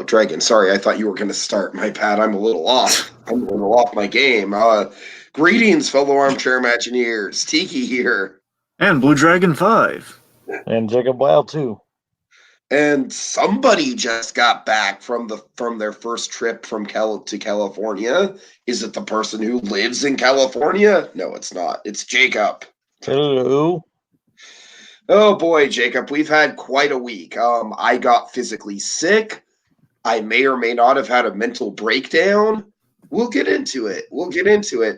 Dragon, sorry, I thought you were going to start. My bad, I'm a little off. I'm a little off my game. Greetings, fellow armchair Imagineers. Tiki here. And BlueDragonFive. And Jacob Wild, too. And somebody just got back from their first trip to California. Is it the person who lives in California? No, it's not. It's Jacob. Hello. Oh boy, Jacob, we've had quite a week. I got physically sick. I may or may not have had a mental breakdown. We'll get into it.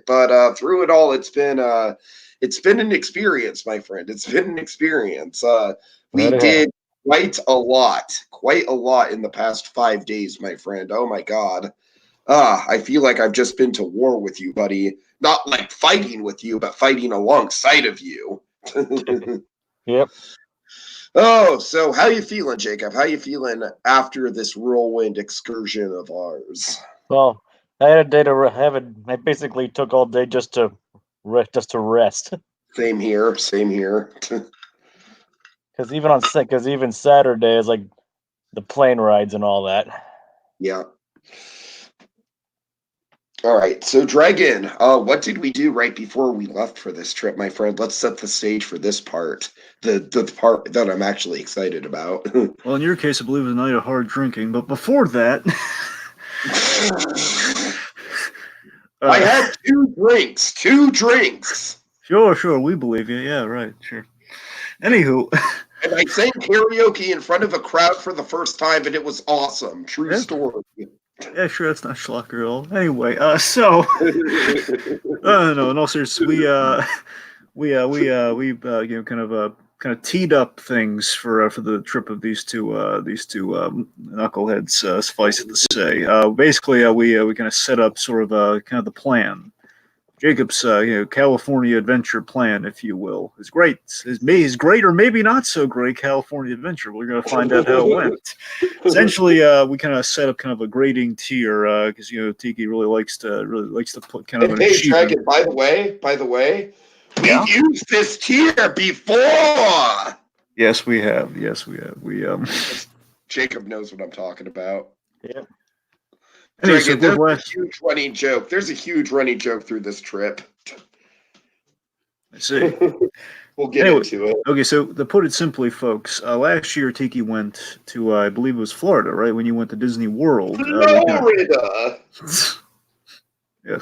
But through it all, it's been an experience, my friend. It's been an experience. We did quite a lot in the past 5 days, my friend. Oh my God. I feel like I've just been to war with you, buddy. Not like fighting with you, but fighting alongside of you. Yep. Oh, so how you feeling, Jacob? How you feeling after this whirlwind excursion of ours? Well, I had a day to have it. I basically took all day just to rest. Same here. Because even Saturday is like the plane rides and all that. Yeah. All right. So, Dragon, what did we do right before we left for this trip, my friend? Let's set the stage for this part, the part that I'm actually excited about. Well, in your case, I believe it was a night of hard drinking. But before that, I had 2 drinks. 2 drinks. Sure. We believe you. Yeah, right. Sure. Anywho. And I sang karaoke in front of a crowd for the first time, and it was awesome. True story. Yeah, sure, that's not schlocker at all. Anyway, no, in all seriousness, we kind of teed up things for the trip of these two knuckleheads. Suffice it to say, basically, we kind of set up sort of kind of the plan. Jacob's California adventure plan, if you will, is great. His great or maybe not so great California adventure. We're going to find out how it went. Essentially, we kind of set up kind of a grading tier because Tiki really likes to put kind of an achievement. Dragon, by the way, we've used this tier before. Yes, we have. We Jacob knows what I'm talking about. Yeah. Dragon, there's a huge running joke. There's a huge running joke through this trip. I see. We'll get into it. Okay, so to put it simply, folks, last year Tiki went to, I believe it was Florida, right? When you went to Disney World. Florida! Yes. When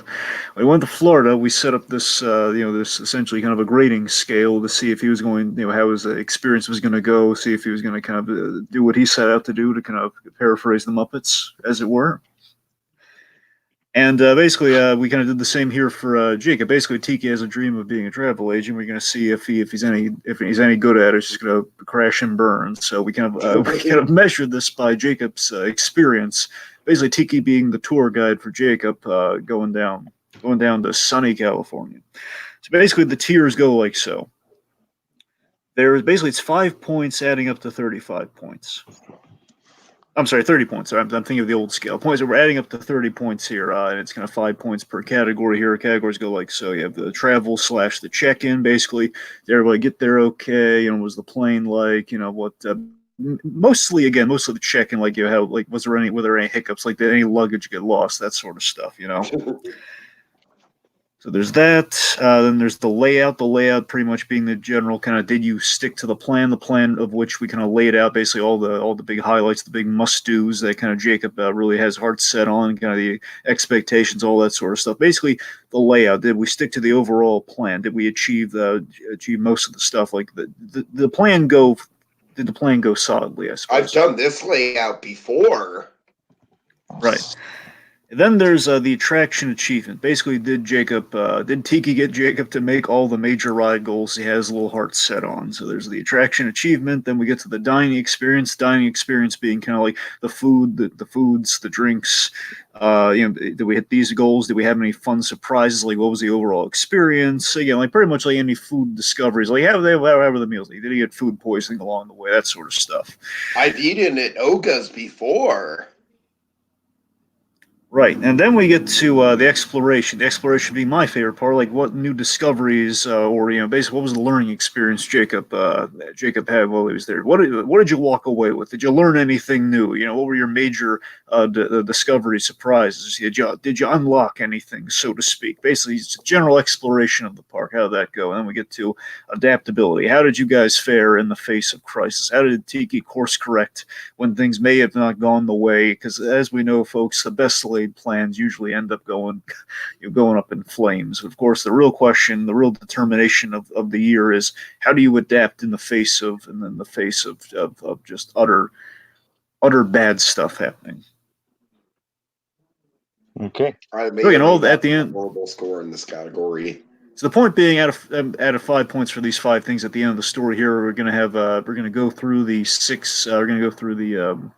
we went to Florida, we set up this, this essentially kind of a grading scale to see if he was going, how his experience was going to go, see if he was going to kind of do what he set out to do, to kind of paraphrase the Muppets, as it were. And basically, we kind of did the same here for Jacob. Basically, Tiki has a dream of being a travel agent. We're going to see if he's any good at it. It's just going to crash and burn. So we kind of measured this by Jacob's experience. Basically, Tiki being the tour guide for Jacob, going down to sunny California. So basically, the tiers go like so. It's 5 points adding up to 35 points. I'm sorry, 30 points. I'm thinking of the old scale. Points. So we're adding up to 30 points here, and it's kind of 5 points per category here. Categories go like so. You have the travel / the check-in. Basically, did everybody get there okay? Was the plane like? What? Mostly of the check-in, like were there any hiccups? Like did any luggage get lost? That sort of stuff. So there's that. Then there's the layout. The layout pretty much being the general kind of, did you stick to the plan? The plan of which we kind of laid out basically all the big highlights, the big must-dos that kind of Jacob really has heart set on, kind of the expectations, all that sort of stuff. Basically, the layout. Did we stick to the overall plan? Did we achieve most of the stuff? Like the plan go? Did the plan go solidly? I suppose. I've done this layout before. Right. Then there's the attraction achievement. Basically, did Tiki get Jacob to make all the major ride goals he has a little heart set on? So there's the attraction achievement. Then we get to the dining experience. Dining experience being kind of like the food, the foods, the drinks. Did we hit these goals? Did we have any fun surprises? Like, what was the overall experience? Again, like pretty much like any food discoveries. Like, how were the meals? Did he get food poisoning along the way? That sort of stuff. I've eaten at Oga's before. Right, and then we get to the exploration. The exploration being my favorite part, like what new discoveries, or basically what was the learning experience Jacob had while he was there. What did you walk away with? Did you learn anything new? What were your major discovery surprises? Did you unlock anything, so to speak? Basically, it's a general exploration of the park. How did that go? And then we get to adaptability. How did you guys fare in the face of crisis? How did Tiki course correct when things may have not gone the way? Because as we know, folks, the best laid plans usually end up going up in flames. Of course, the real question, the real determination of the year is how do you adapt in the face of just utter bad stuff happening. Okay. I may So, or may at not the have a end, horrible score in this category. so the point being, out of 5 points for these five things at the end of the story here, we're going to go through the six. We're going to go through the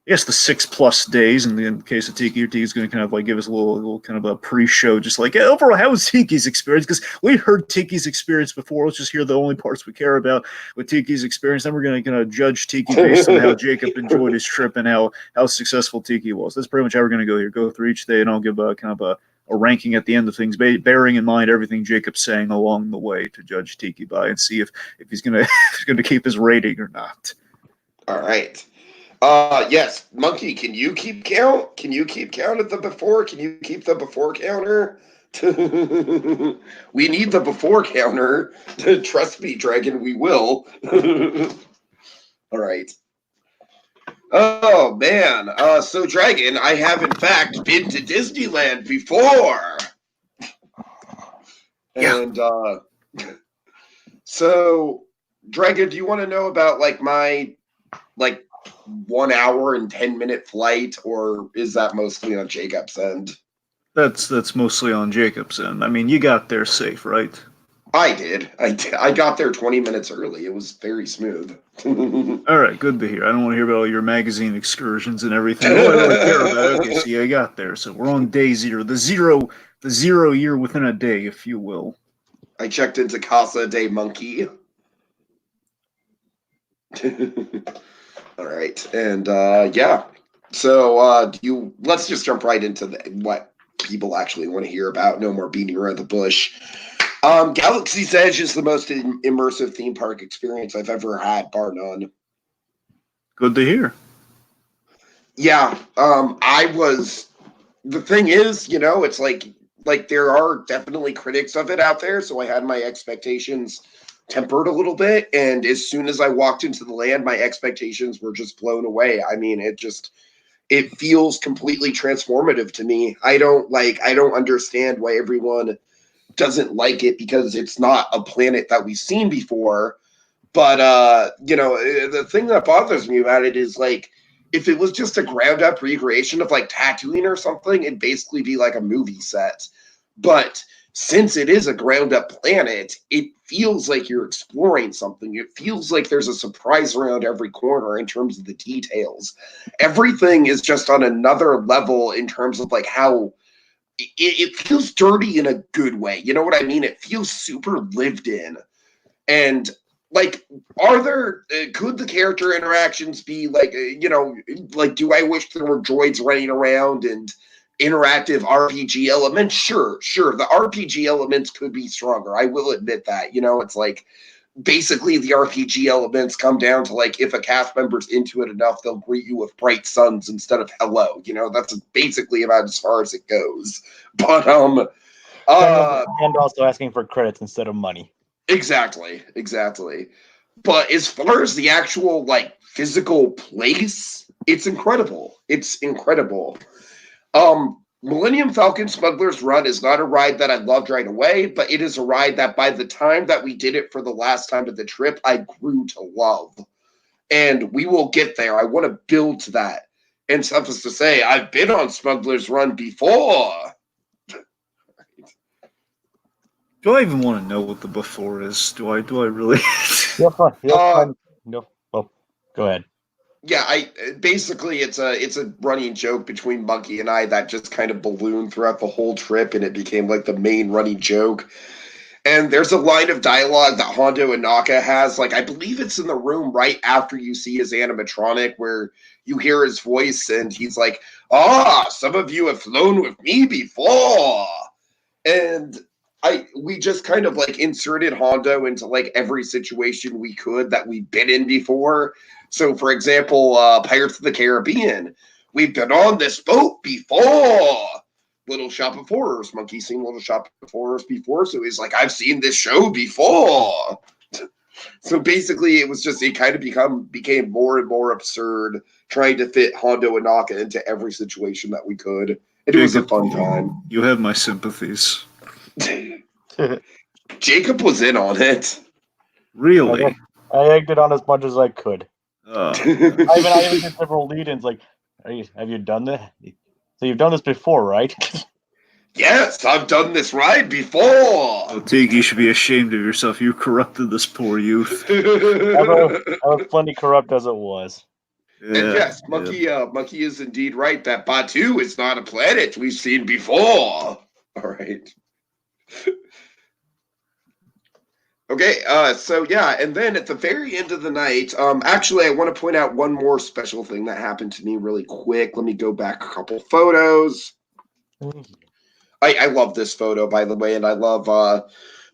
I guess the 6+ days. In the case of Tiki, Tiki's going to kind of like give us a little kind of a pre-show, just like, hey, overall, how was Tiki's experience? Because we heard Tiki's experience before. Let's just hear the only parts we care about with Tiki's experience. Then we're going to judge Tiki based on how Jacob enjoyed his trip and how successful Tiki was. That's pretty much how we're going to go here. Go through each day, and I'll give a kind of a ranking at the end of things, bearing in mind everything Jacob's saying along the way to judge Tiki by and see if he's going to keep his rating or not. All right. Yes, Monkey, can you keep count? Can you keep count at the before? Can you keep the before counter? We need the before counter. Trust me, Dragon, we will. All right. Oh, man. So, Dragon, I have, in fact, been to Disneyland before. Yeah. And, so, Dragon, do you want to know about, my, 1 hour and 10-minute flight, or is that mostly on Jacob's end? That's mostly on Jacob's end. I mean, you got there safe, right? I did. I got there 20 minutes early. It was very smooth. All right, good to hear. I don't want to hear about all your magazine excursions and everything. All I really care about. Okay, so I got there. So we're on day zero, the zero year within a day, if you will. I checked into Casa de Monkey. All right, and yeah. So let's just jump right into what people actually want to hear about. No more beating around the bush. Galaxy's Edge is the most immersive theme park experience I've ever had, bar none. Good to hear. Yeah, the thing is, it's like there are definitely critics of it out there, so I had my expectations tempered a little bit, and as soon as I walked into the land, my expectations were just blown away. I mean, it feels completely transformative to me. I don't understand why everyone doesn't like it, because it's not a planet that we've seen before. But the thing that bothers me about it is, if it was just a ground up recreation of Tatooine or something, it'd basically be like a movie set. But since it is a ground up planet, it feels like you're exploring something. It feels like there's a surprise around every corner in terms of the details. Everything is just on another level in terms of how it feels dirty in a good way. You know what I mean? It feels super lived in. And could the character interactions be do I wish there were droids running around and interactive RPG elements? Sure. The RPG elements could be stronger. I will admit that. It's basically the RPG elements come down to if a cast member's into it enough, they'll greet you with bright suns instead of hello. That's basically about as far as it goes. But And also asking for credits instead of money. Exactly. But as far as the actual physical place, it's incredible. Millennium Falcon Smuggler's Run is not a ride that I loved right away, but it is a ride that by the time that we did it for the last time of the trip, I grew to love. And we will get there. I want to build to that. And suffice to say, I've been on Smuggler's Run before. Do I even want to know what the before is? Do I really? You're fine. No. Oh, go ahead. Yeah, basically it's a running joke between Monkey and I that just kind of ballooned throughout the whole trip, and it became the main running joke. And there's a line of dialogue that Hondo Inaka has, like, I believe it's in the room right after you see his animatronic, where you hear his voice and he's like, some of you have flown with me before. And we just kind of like inserted Hondo into like every situation we could that we've been in before. So, for example, Pirates of the Caribbean, we've been on this boat before. Little Shop of Horrors, Monkey's seen Little Shop of Horrors before, so he's like, I've seen this show before. So basically, it kind of became more and more absurd trying to fit Hondo Inaka into every situation that we could. It was a fun time. You have my sympathies. Jacob was in on it. Really? I egged it on as much as I could. Oh. I even did several lead-ins, like, have you done that? So you've done this before, right? Yes, I've done this ride before. Oh, Tiki, you should be ashamed of yourself. You corrupted this poor youth. I was plenty corrupt as it was. And yes, Monkey is indeed right that Batu is not a planet we've seen before. All right. Okay, so yeah, and then at the very end of the night, actually, I want to point out one more special thing that happened to me really quick. Let me go back a couple photos. I love this photo, by the way, and I love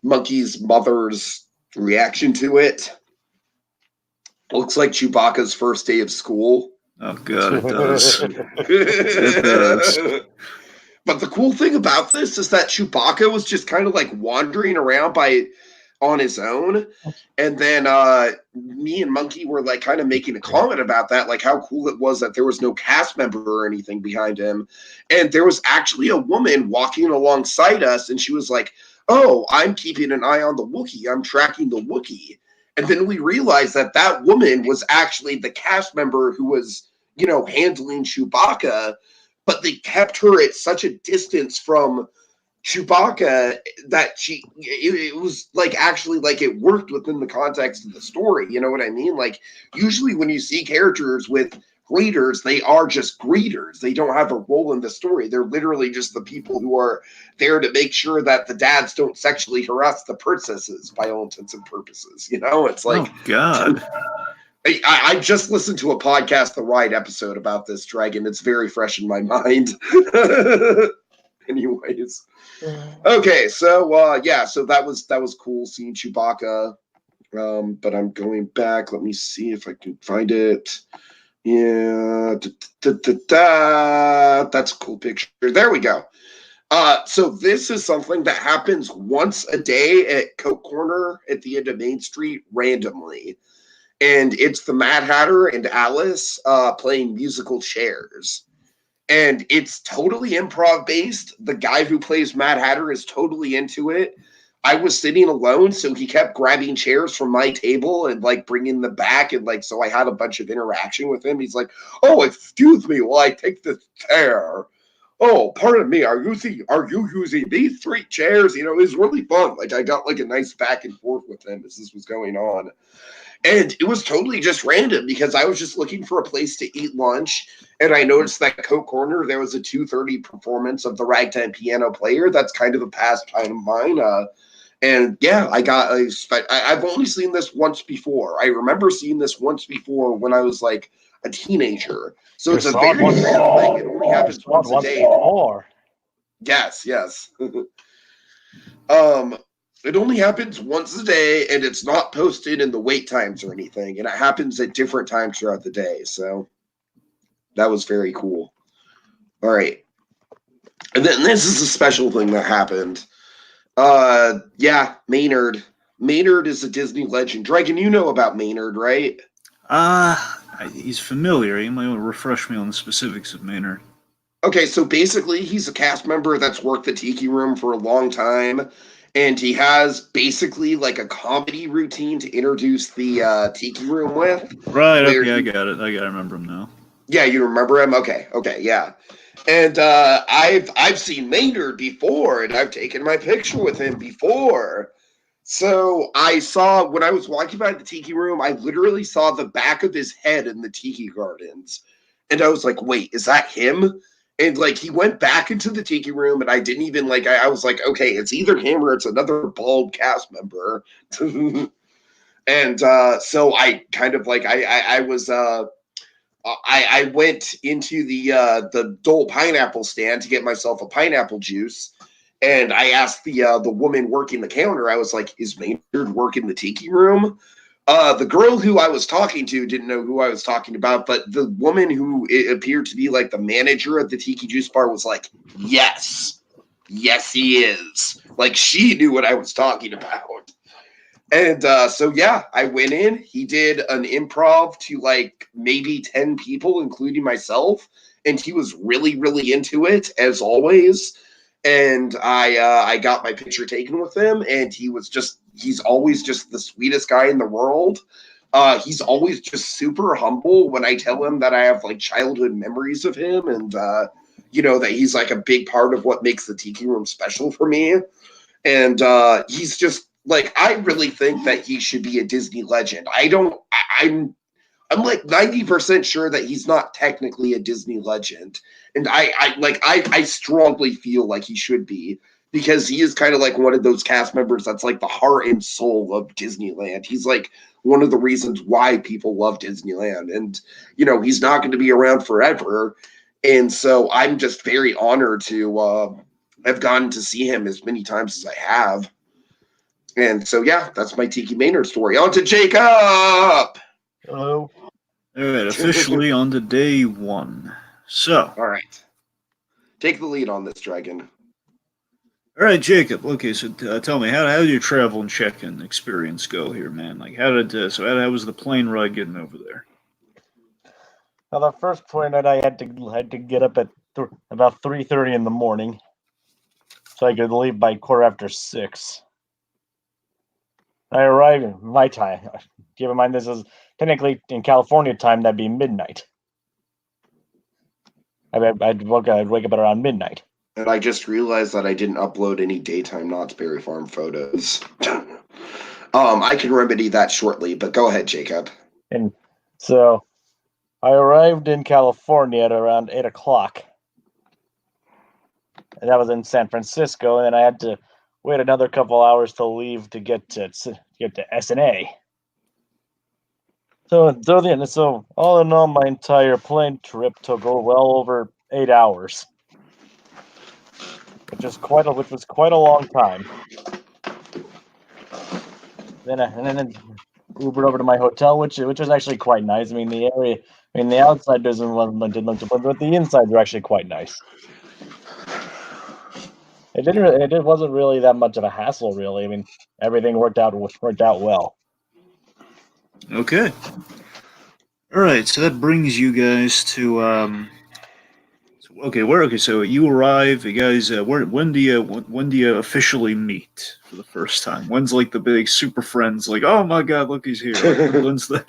Monkey's mother's reaction to it. Looks like Chewbacca's first day of school. Oh, God, it does. It does. But the cool thing about this is that Chewbacca was just kind of like wandering around on his own. And then me and Monkey were like kind of making a comment about that, like how cool it was that there was no cast member or anything behind him. And there was actually a woman walking alongside us, and she was like, oh, I'm keeping an eye on the Wookiee. I'm tracking the Wookiee. And then we realized that that woman was actually the cast member who was, handling Chewbacca, but they kept her at such a distance from Chewbacca that it was like actually like it worked within the context of the story. You know what I mean? Like usually when you see characters with greeters, they are just greeters. They don't have a role in the story. They're literally just the people who are there to make sure that the dads don't sexually harass the princesses by all intents and purposes. It's like, oh, God. I just listened to a podcast, The Ride episode about this, Dragon. It's very fresh in my mind. Anyways. Okay, so so that was cool seeing Chewbacca. But I'm going back. Let me see if I can find it. Yeah, that's a cool picture. There we go. So this is something that happens once a day at Coke Corner at the end of Main Street randomly. And it's the Mad Hatter and Alice playing musical chairs. And it's totally improv based. The guy who plays Mad Hatter is totally into it. I was sitting alone, so he kept grabbing chairs from my table and like bringing them back, and like so I had a bunch of interaction with him. He's like, "Oh, excuse me, while I take this chair. Oh, pardon me. Are you using these 3 chairs?" It was really fun. Like I got like a nice back and forth with him as this was going on. And it was totally just random because I was just looking for a place to eat lunch, and I noticed that Coke Corner there was a 2:30 performance of the Ragtime Piano Player. That's kind of a pastime of mine. And yeah, I've only seen this once before. I remember seeing this once before when I was like a teenager. So it's a very random thing. It only happens once a day. Yes. It only happens once a day, and it's not posted in the wait times or anything. And it happens at different times throughout the day. So that was very cool. All right. And then this is a special thing that happened. Maynard. Maynard is a Disney legend. Dragon, you know about Maynard, right? He's familiar. You might want to refresh me on the specifics of Maynard. Okay, so basically he's a cast member that's worked the Tiki Room for a long time, and he has basically like a comedy routine to introduce the Tiki Room with. Right, okay, I got it. I remember him now. Yeah, you remember him? Okay, yeah. And I've seen Maynard before, and I've taken my picture with him before. So I saw, when I was walking by the Tiki Room, I literally saw the back of his head in the Tiki Gardens. And I was like, wait, is that him? And like he went back into the tiki room, and I didn't even like. I was like, okay, it's either him or it's another bald cast member. And so I kind of like I was I went into the Dole pineapple stand to get myself a pineapple juice, and I asked the woman working the counter. I was like, "Is Maynard working the tiki room?" The girl who I was talking to didn't know who I was talking about, but the woman who it appeared to be like the manager at the tiki juice bar was like, "Yes, yes, he is." Like she knew what I was talking about. And so, yeah, I went in. He did an improv to like maybe 10 people, including myself. And he was really, really into it, as always. And I got my picture taken with him. And he's always just the sweetest guy in the world. He's always just super humble when I tell him that I have like childhood memories of him. And, that he's like a big part of what makes the Tiki Room special for me. And he's just, like, I really think that he should be a Disney legend. I'm like 90% sure that he's not technically a Disney legend. And I strongly feel like he should be, because he is kind of like one of those cast members that's like the heart and soul of Disneyland. He's like one of the reasons why people love Disneyland. And, he's not going to be around forever. And so I'm just very honored to have gotten to see him as many times as I have. And so, yeah, that's my Tiki Maynard story. On to Jacob! Hello. All right, officially on to day one. So. All right. Take the lead on this, Dragon. All right, Jacob. Okay, so tell me, how did your travel and check-in experience go here, man? Like, how was the plane ride getting over there? Now, the first plane ride, I had to get up at about 3:30 in the morning, so I could leave by 6:15. I arrived in my time. Keep in mind, this is technically in California time. That'd be midnight. I'd wake up at around midnight. And I just realized that I didn't upload any daytime Knott's Berry Farm photos. I can remedy that shortly, but go ahead, Jacob. And so I arrived in California at around 8:00. And that was in San Francisco, and then I had to wait another couple hours to leave to get to SNA. So all in all, my entire plane trip took well over 8 hours, which was quite a long time. Then Ubered over to my hotel, which was actually quite nice. I mean, the outside didn't look too much, but the insides were actually quite nice. It wasn't really that much of a hassle, really. I mean, everything worked out well. Okay. All right, so that brings you guys to so you arrive, you guys. When do you officially meet for the first time? When's like the big super friends? Like, oh my God, look, he's here. Like, when's the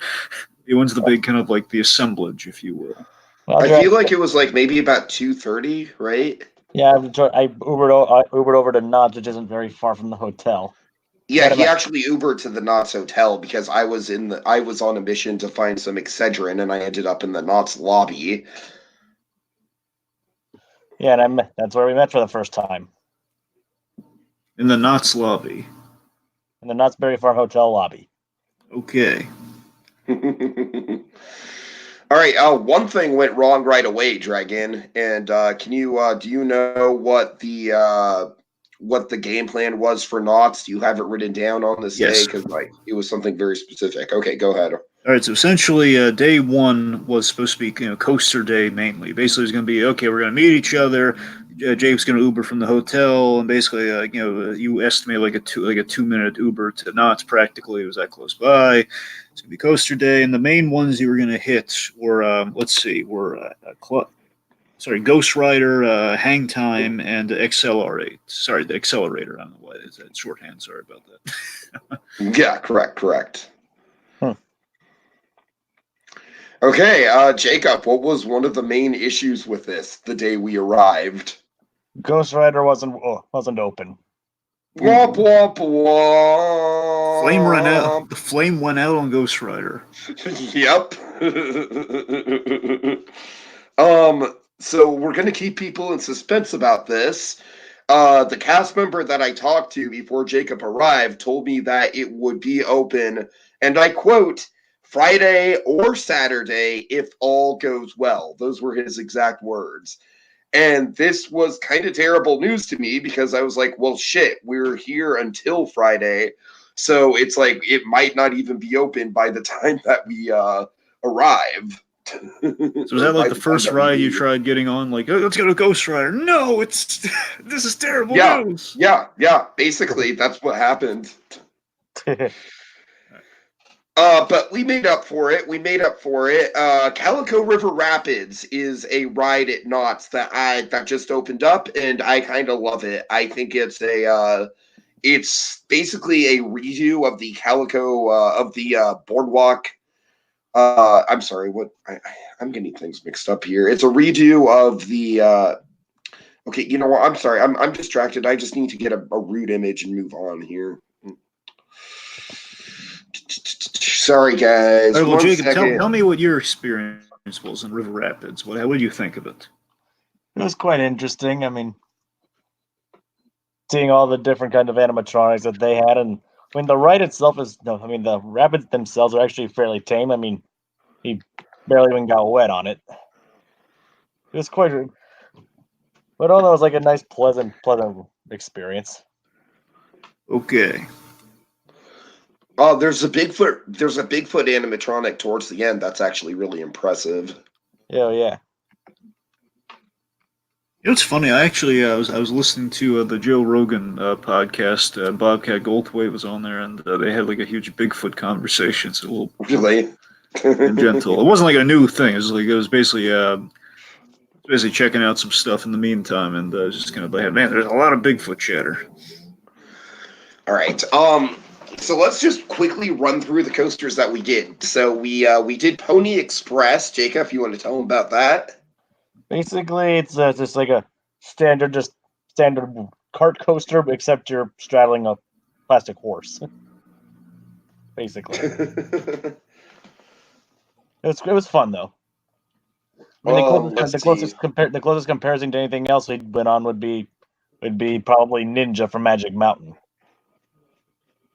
big kind of like the assemblage, if you will? Well, I feel like it was like maybe about 2:30, right? Yeah, I Ubered over to Knott, which isn't very far from the hotel. Yeah, he actually Ubered to the Knott's hotel because I was on a mission to find some Excedrin, and I ended up in the Knott's lobby. Yeah, and that's where we met for the first time. In the Knott's lobby. In the Knott's Berry Farm Hotel lobby. Okay. All right. One thing went wrong right away, Dragon. And do you know what the game plan was for Knott's? Do you have it written down on this day? Because it was something very specific. Okay, go ahead. All right, so essentially, day one was supposed to be, coaster day mainly. Basically, it was going to be, okay, we're going to meet each other. Jake's going to Uber from the hotel, and basically, you estimate like a 2-minute Uber to Knott's. Practically, it was that close by. It's going to be coaster day, and the main ones you were going to hit were, Ghost Rider, Hang Time, and Accelerate. Sorry, the Accelerator. I don't know why it's that shorthand. Sorry about that. Yeah, correct. Okay, Jacob, what was one of the main issues with this the day we arrived? Ghost Rider wasn't open. Womp womp womp. Flame ran out. The flame went out on Ghost Rider. Yep. So we're going to keep people in suspense about this. The cast member that I talked to before Jacob arrived told me that it would be open, and I quote, Friday or Saturday if all goes well. Those were his exact words. And this was kind of terrible news to me because I was like, well, shit, we're here until Friday. So it's like it might not even be open by the time that we arrive. So was that like the first ride you tried getting on? Like, oh, let's go to Ghost Rider. No, this is terrible news. Yeah. Basically, that's what happened. But we made up for it. Calico River Rapids is a ride at Knott's that just opened up, and I kind of love it. I think it's basically a redo of the Calico of the Boardwalk. I'm sorry, I'm getting things mixed up here. It's a redo of the. Okay, you know what? I'm sorry. I'm distracted. I just need to get a root image and move on here. Sorry, guys. All right, well, Jacob, tell me what your experience was in River Rapids. What did you think of it? It was quite interesting. I mean, seeing all the different kind of animatronics that they had, and I mean, the ride itself is. No, I mean, the rapids themselves are actually fairly tame. I mean, he barely even got wet on it. It was quite. But all in all, it was like a nice, pleasant experience. Okay. Oh, there's a Bigfoot animatronic towards the end. That's actually really impressive. Yeah. You know, it's funny. I actually I was listening to the Joe Rogan podcast. Bobcat Goldthwait was on there, and they had like a huge Bigfoot conversation. So a little really and gentle. It wasn't like a new thing. It was basically checking out some stuff in the meantime, and just kind of like, man, there's a lot of Bigfoot chatter. All right. So let's just quickly run through the coasters that we did. So we did Pony Express. Jacob, if you want to tell them about that. Basically, it's just like a standard cart coaster, except you're straddling a plastic horse. Basically, it was fun though. I mean, the closest comparison to anything else we went on would be probably Ninja from Magic Mountain.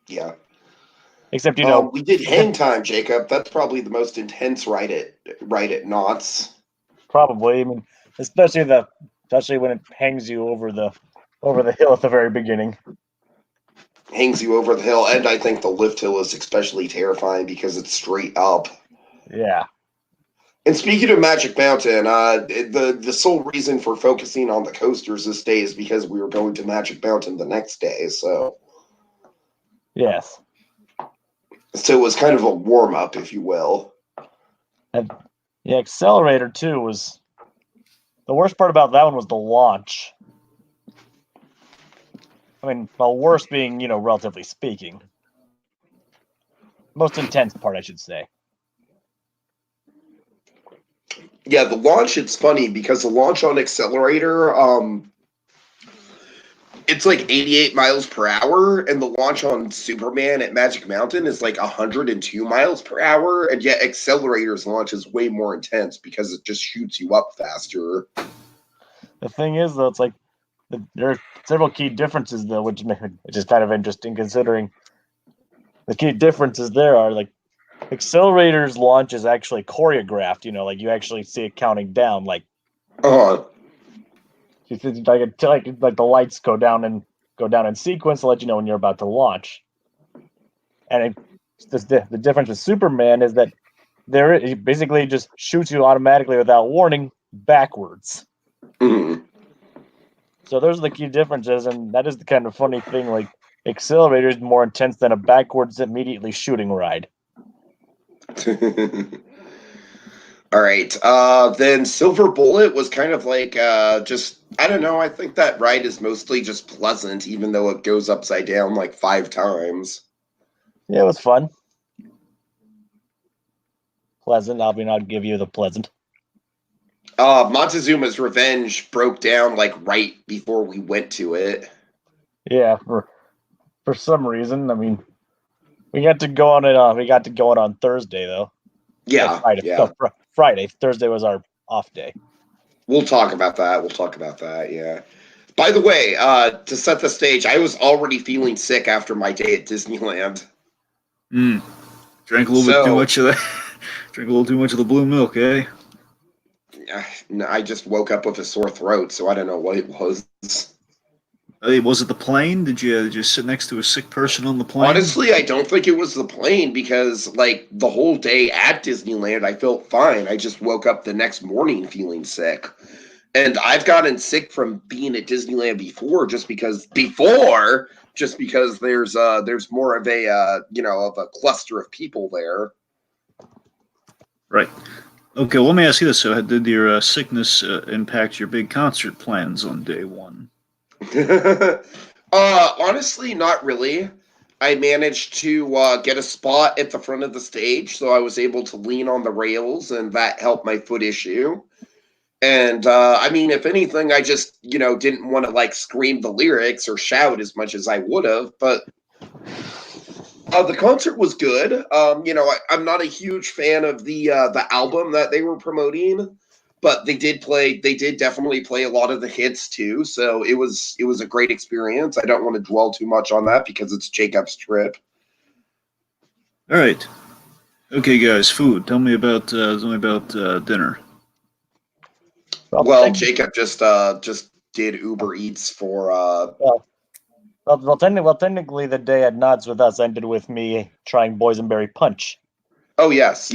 Yeah. Except we did Hang Time, Jacob. That's probably the most intense ride at Knott's. Probably. I mean, especially when it hangs you over the hill at the very beginning. Hangs you over the hill, and I think the lift hill is especially terrifying because it's straight up. Yeah. And speaking of Magic Mountain, the sole reason for focusing on the coasters this day is because we were going to Magic Mountain the next day, so. Yes. So it was kind of a warm-up, if you will. And the Accelerator, too, was... The worst part about that one was the launch. I mean, well, worst being, relatively speaking. Most intense part, I should say. Yeah, the launch, it's funny, because the launch on Accelerator, it's like 88 miles per hour, and the launch on Superman at Magic Mountain is like 102 miles per hour, and yet Accelerator's launch is way more intense because it just shoots you up faster. The thing is, though, it's like there are several key differences, though, which is kind of interesting considering the key differences there are like Accelerator's launch is actually choreographed. Like you actually see it counting down, like. Like the lights go down in sequence to let you know when you're about to launch. And the difference with Superman is that it basically just shoots you automatically without warning backwards. Mm-hmm. So those are the key differences, and that is the kind of funny thing. Like Accelerator is more intense than a backwards immediately shooting ride. All right. Then Silver Bullet was kind of like just, I don't know, I think that ride is mostly just pleasant, even though it goes upside down like 5 times. Yeah, it was fun. Pleasant. I'll give you the pleasant. Montezuma's Revenge broke down like right before we went to it. Yeah, for some reason. I mean, we got to go on it on Thursday though. Yeah, Friday. yeah. No, Friday. Thursday was our off day. We'll talk about that. We'll talk about that. Yeah. By the way, to set the stage, I was already feeling sick after my day at Disneyland. Drank a little bit too much of that. Drank a little too much of the blue milk, eh? I just woke up with a sore throat, so I don't know what it was. Hey, was it the plane? Did you just sit next to a sick person on the plane? Honestly, I don't think it was the plane because, like, the whole day at Disneyland, I felt fine. I just woke up the next morning feeling sick. And I've gotten sick from being at Disneyland before, just because there's more of a cluster of people there. Right. Okay. Well, let me ask you this: so, did your sickness impact your big concert plans on day one? Honestly, not really. I managed to get a spot at the front of the stage, so I was able to lean on the rails, and that helped my foot issue. And I mean, if anything, I just didn't want to like scream the lyrics or shout as much as I would have. But the concert was good. I'm not a huge fan of the album that they were promoting, but they did definitely play a lot of the hits too. So it was a great experience. I don't want to dwell too much on that because it's Jacob's trip. All right. Okay, guys. Food. Tell me about dinner. Well, Jacob just did Uber Eats for. Technically, the day at Knott's with us ended with me trying boysenberry punch. Oh yes,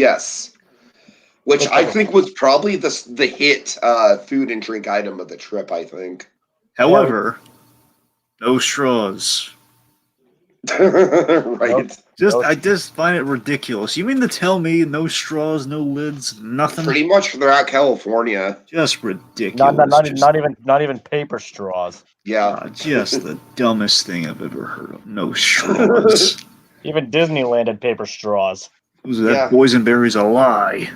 which I think was probably the hit food and drink item of the trip. I think. However, no straws. Right. I just find it ridiculous. You mean to tell me no straws, no lids, nothing? Pretty much throughout California. Just ridiculous. Not even paper straws. Yeah. Just the dumbest thing I've ever heard of. No straws. Even Disneyland had paper straws. That boysenberry's a lie.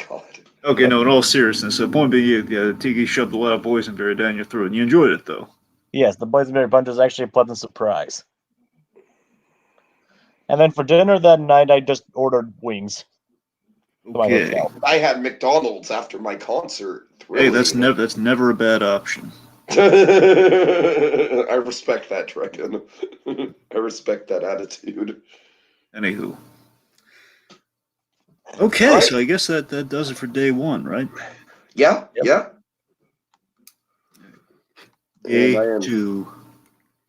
God. Okay, no, in all seriousness, the point being, Tiki shoved a lot of boysenberry down your throat, and you enjoyed it, though. Yes, the boysenberry punch was actually a pleasant surprise. And then for dinner that night, I just ordered wings. Okay. I had McDonald's after my concert. Hey, that's never a bad option. I respect that, Dragon. I respect that attitude. Anywho. Okay, right. So I guess that does it for day one, right? Yeah, yep. Yeah. Day two.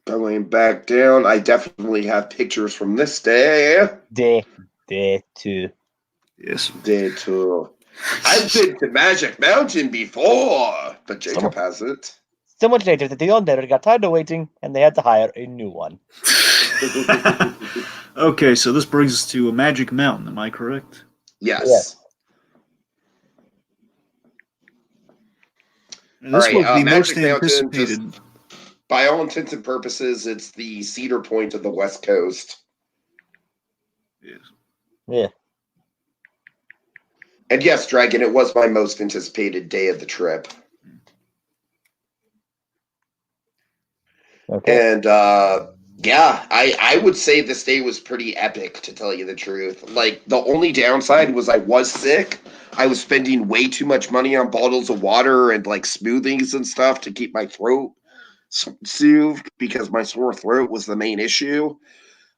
Going back down, I definitely have pictures from this day. Day two. Yes. Day two. I've been to Magic Mountain before, but Jacob hasn't. So much later that the owner got tired of waiting, and they had to hire a new one. Okay, so this brings us to Magic Mountain. Am I correct? Yes. And this was the most anticipated. Just, by all intents and purposes, it's the Cedar Point of the West Coast. Yes. Yeah. And yes, Dragon, it was my most anticipated day of the trip. Okay. And I would say this day was pretty epic, to tell you the truth. Like, the only downside was I was sick. I was spending way too much money on bottles of water and like smoothies and stuff to keep my throat soothed because my sore throat was the main issue.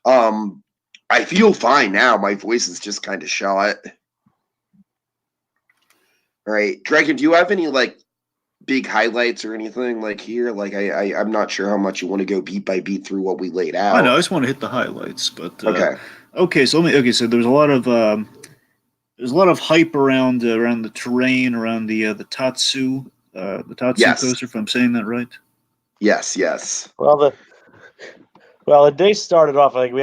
I feel fine now. My voice is just kind of shot. All right, Dragon, do you have any like big highlights or anything like here? Like I'm not sure how much you want to go beat by beat through what we laid out. I know, I just want to hit the highlights, but okay. So there's a lot of hype around the terrain, around the Tatsu coaster, if I'm saying that right. Yes. Well, the day started off. I think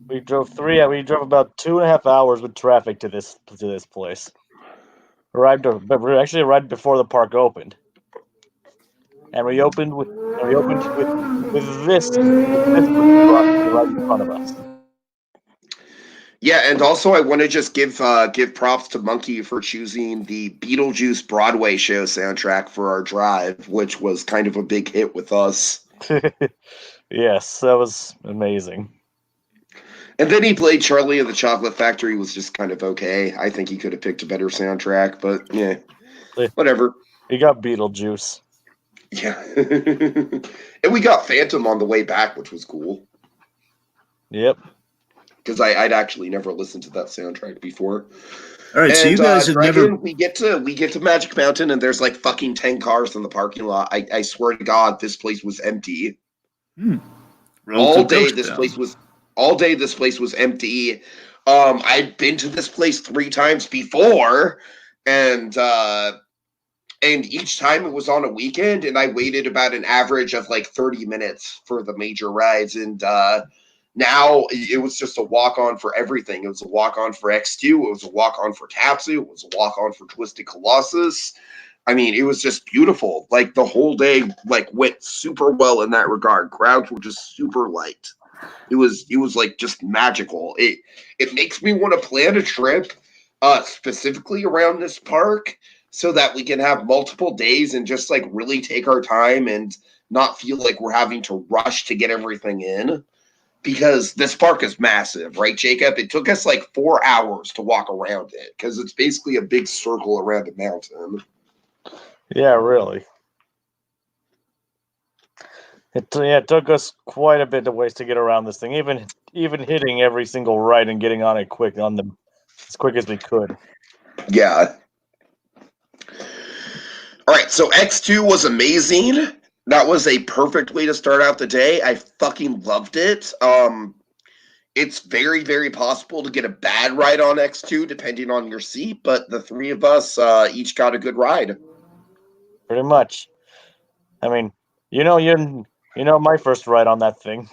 we drove about 2.5 hours with traffic to this place. Arrived right before the park opened, and we opened with this right in front of us. Yeah, and also I want to just give props to Monkey for choosing the Beetlejuice Broadway show soundtrack for our drive, which was kind of a big hit with us. Yes, that was amazing. And then he played Charlie and the Chocolate Factory, was just kind of okay. I think he could have picked a better soundtrack, but yeah. Whatever. You got Beetlejuice. Yeah. And we got Phantom on the way back, which was cool. Yep. Because I'd actually never listened to that soundtrack before. All right, so you guys had Dragon, never. we get to Magic Mountain, and there's like fucking 10 cars in the parking lot. I swear to God, this place was empty. All day this place was empty. I'd been to this place 3 times before, and each time it was on a weekend, and I waited about an average of like 30 minutes for the major rides, and now it was just a walk-on for everything. It was a walk-on for X2, it was a walk-on for Tatsu, it was a walk-on for Twisted Colossus. I mean, it was just beautiful. Like, the whole day like went super well in that regard. Crowds were just super light. It was like just magical. It makes me want to plan a trip specifically around this park so that we can have multiple days and just like really take our time and not feel like we're having to rush to get everything in. Because this park is massive, right, Jacob? It took us like 4 hours to walk around it because it's basically a big circle around a mountain. Yeah, really. It took us quite a bit of ways to get around this thing, even hitting every single ride and getting on it as quick as we could. Yeah. All right, so X2 was amazing. That was a perfect way to start out the day. I fucking loved it. It's very, very possible to get a bad ride on X2 depending on your seat, but the 3 of us each got a good ride. Pretty much. I mean, you know my first ride on that thing.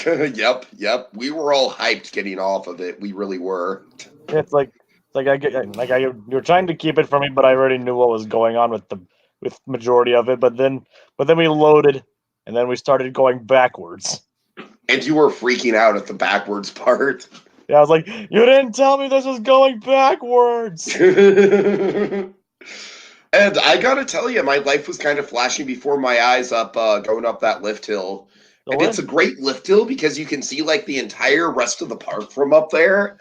Yep. We were all hyped getting off of it. We really were. It's like you're trying to keep it from me, but I already knew what was going on with majority of it. But then we loaded, and then we started going backwards. And you were freaking out at the backwards part. Yeah, I was like, you didn't tell me this was going backwards. And I gotta tell you, my life was kind of flashing before my eyes going up that lift hill. And it's a great lift hill because you can see like the entire rest of the park from up there.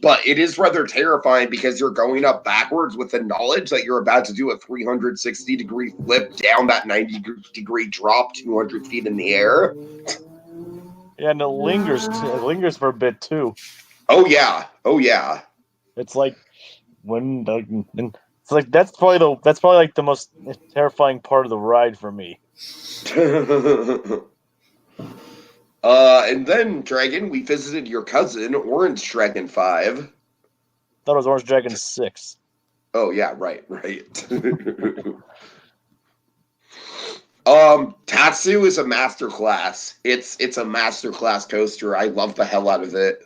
But it is rather terrifying because you're going up backwards with the knowledge that you're about to do a 360-degree flip down that 90-degree drop 200 feet in the air. Yeah, and it lingers for a bit too. Oh yeah. It's like that's probably like the most terrifying part of the ride for me. And then, Dragon, we visited your cousin, BlueDragonFive. Thought it was Orange Dragon 6. Oh yeah, right. Tatsu is a masterclass. It's a masterclass coaster. I love the hell out of it.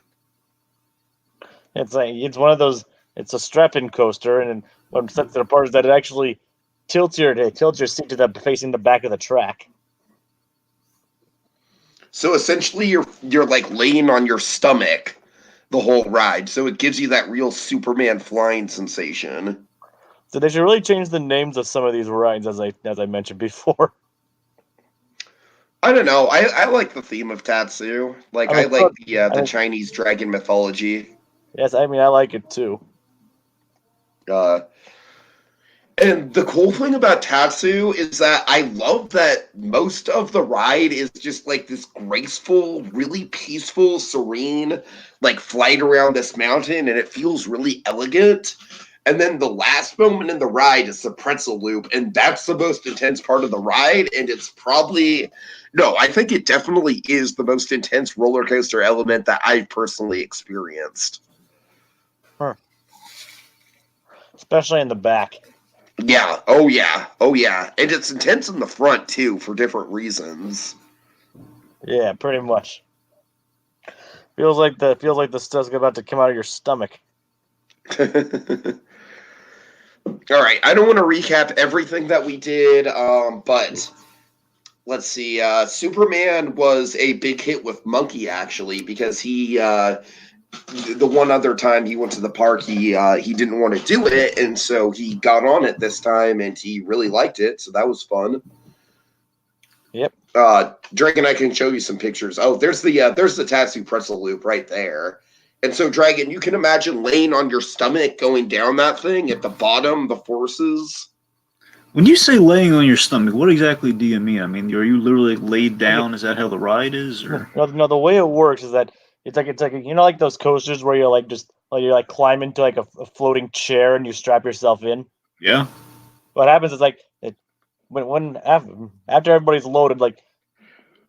It's one of those. It's a strap-in coaster, and what sets it apart is that it actually tilts your seat to facing the back of the track. So essentially, you're like laying on your stomach the whole ride. So it gives you that real Superman flying sensation. So they should really change the names of some of these rides, as I mentioned before. I don't know. I like the theme of Tatsu. Like I like the Chinese dragon mythology. Yes, I mean I like it too. And the cool thing about Tatsu is that I love that most of the ride is just like this graceful, really peaceful, serene, like flight around this mountain, and it feels really elegant. And then the last moment in the ride is the pretzel loop, and that's the most intense part of the ride, and it's I think it definitely is the most intense roller coaster element that I've personally experienced. Huh. Especially in the back. Yeah. Oh yeah. And it's intense in the front too for different reasons. Yeah, pretty much. Feels like the stuff's about to come out of your stomach. All right. I don't want to recap everything that we did, but let's see. Superman was a big hit with Monkey actually because he. The one other time he went to the park, he didn't want to do it, and so he got on it this time, and he really liked it, so that was fun. Yep. Dragon, I can show you some pictures. Oh, there's the Tatsu pretzel loop right there, And so, Dragon, you can imagine laying on your stomach going down that thing at the bottom, the forces. When you say laying on your stomach, what exactly do you mean? I mean, are you literally laid down? Is that how the ride is? Or No, the way it works is that it's like like those coasters where you're you're like climbing to like a floating chair and you strap yourself in. yeah, What happens is like when after everybody's loaded, like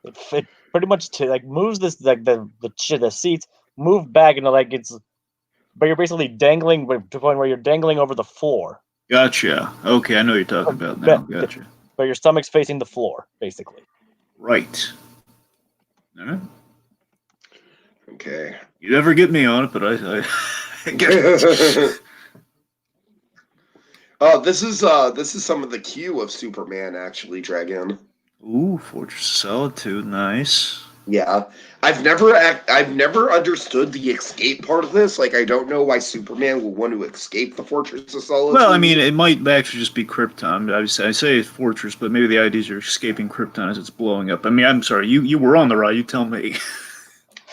it pretty much like moves this like the seats move back into like but you're basically dangling to the point where you're dangling over the floor. gotcha. Okay, I know what you're talking about now. Gotcha. But your stomach's facing the floor, basically. Right. All right. Okay. You never get me on it, but I get it. This is some of the queue of Superman, actually, Dragon. Ooh, Fortress of Solitude, nice. Yeah, I've never understood the escape part of this. Like, I don't know why Superman would want to escape the Fortress of Solitude. Well, I mean, it might actually just be Krypton. I say it's Fortress, but maybe the idea is you're escaping Krypton as it's blowing up. I mean, I'm sorry, you were on the ride. You tell me.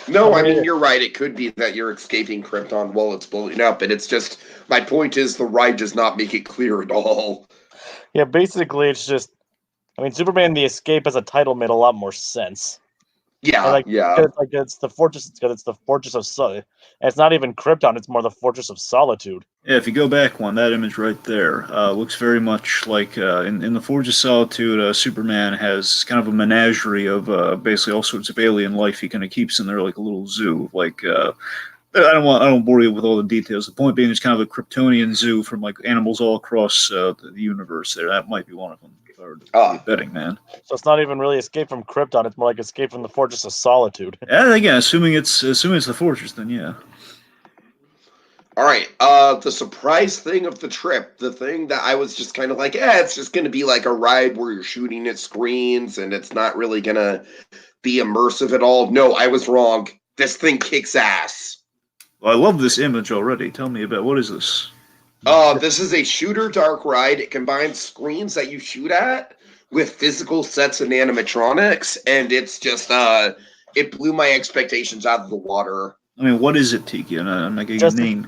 No, I mean, you're right. It could be that you're escaping Krypton while it's blowing up, but it's just, my point is the ride does not make it clear at all. Yeah, basically, it's just, I mean, Superman the Escape as a title made a lot more sense. Yeah, yeah. It's the fortress. It's the Fortress of Solitude. It's not even Krypton. It's more the Fortress of Solitude. Yeah, if you go back one, that image right there looks very much like in the Fortress of Solitude, Superman has kind of a menagerie of basically all sorts of alien life he kind of keeps in there like a little zoo. Like I don't bore you with all the details. The point being, it's kind of a Kryptonian zoo from like animals all across the universe. There, that might be one of them. If I were to be betting, man. So it's not even really Escape from Krypton. It's more like Escape from the Fortress of Solitude. Yeah, again, assuming it's the Fortress, then yeah. All right. The surprise thing of the trip, the thing that I was just kind of like, it's just going to be like a ride where you're shooting at screens and it's not really going to be immersive at all. No, I was wrong. This thing kicks ass. Well, I love this image already. Tell me about, what is this? This is a shooter dark ride. It combines screens that you shoot at with physical sets and animatronics, and it's just it blew my expectations out of the water. I mean, what is it, Tiki? I'm not getting a name.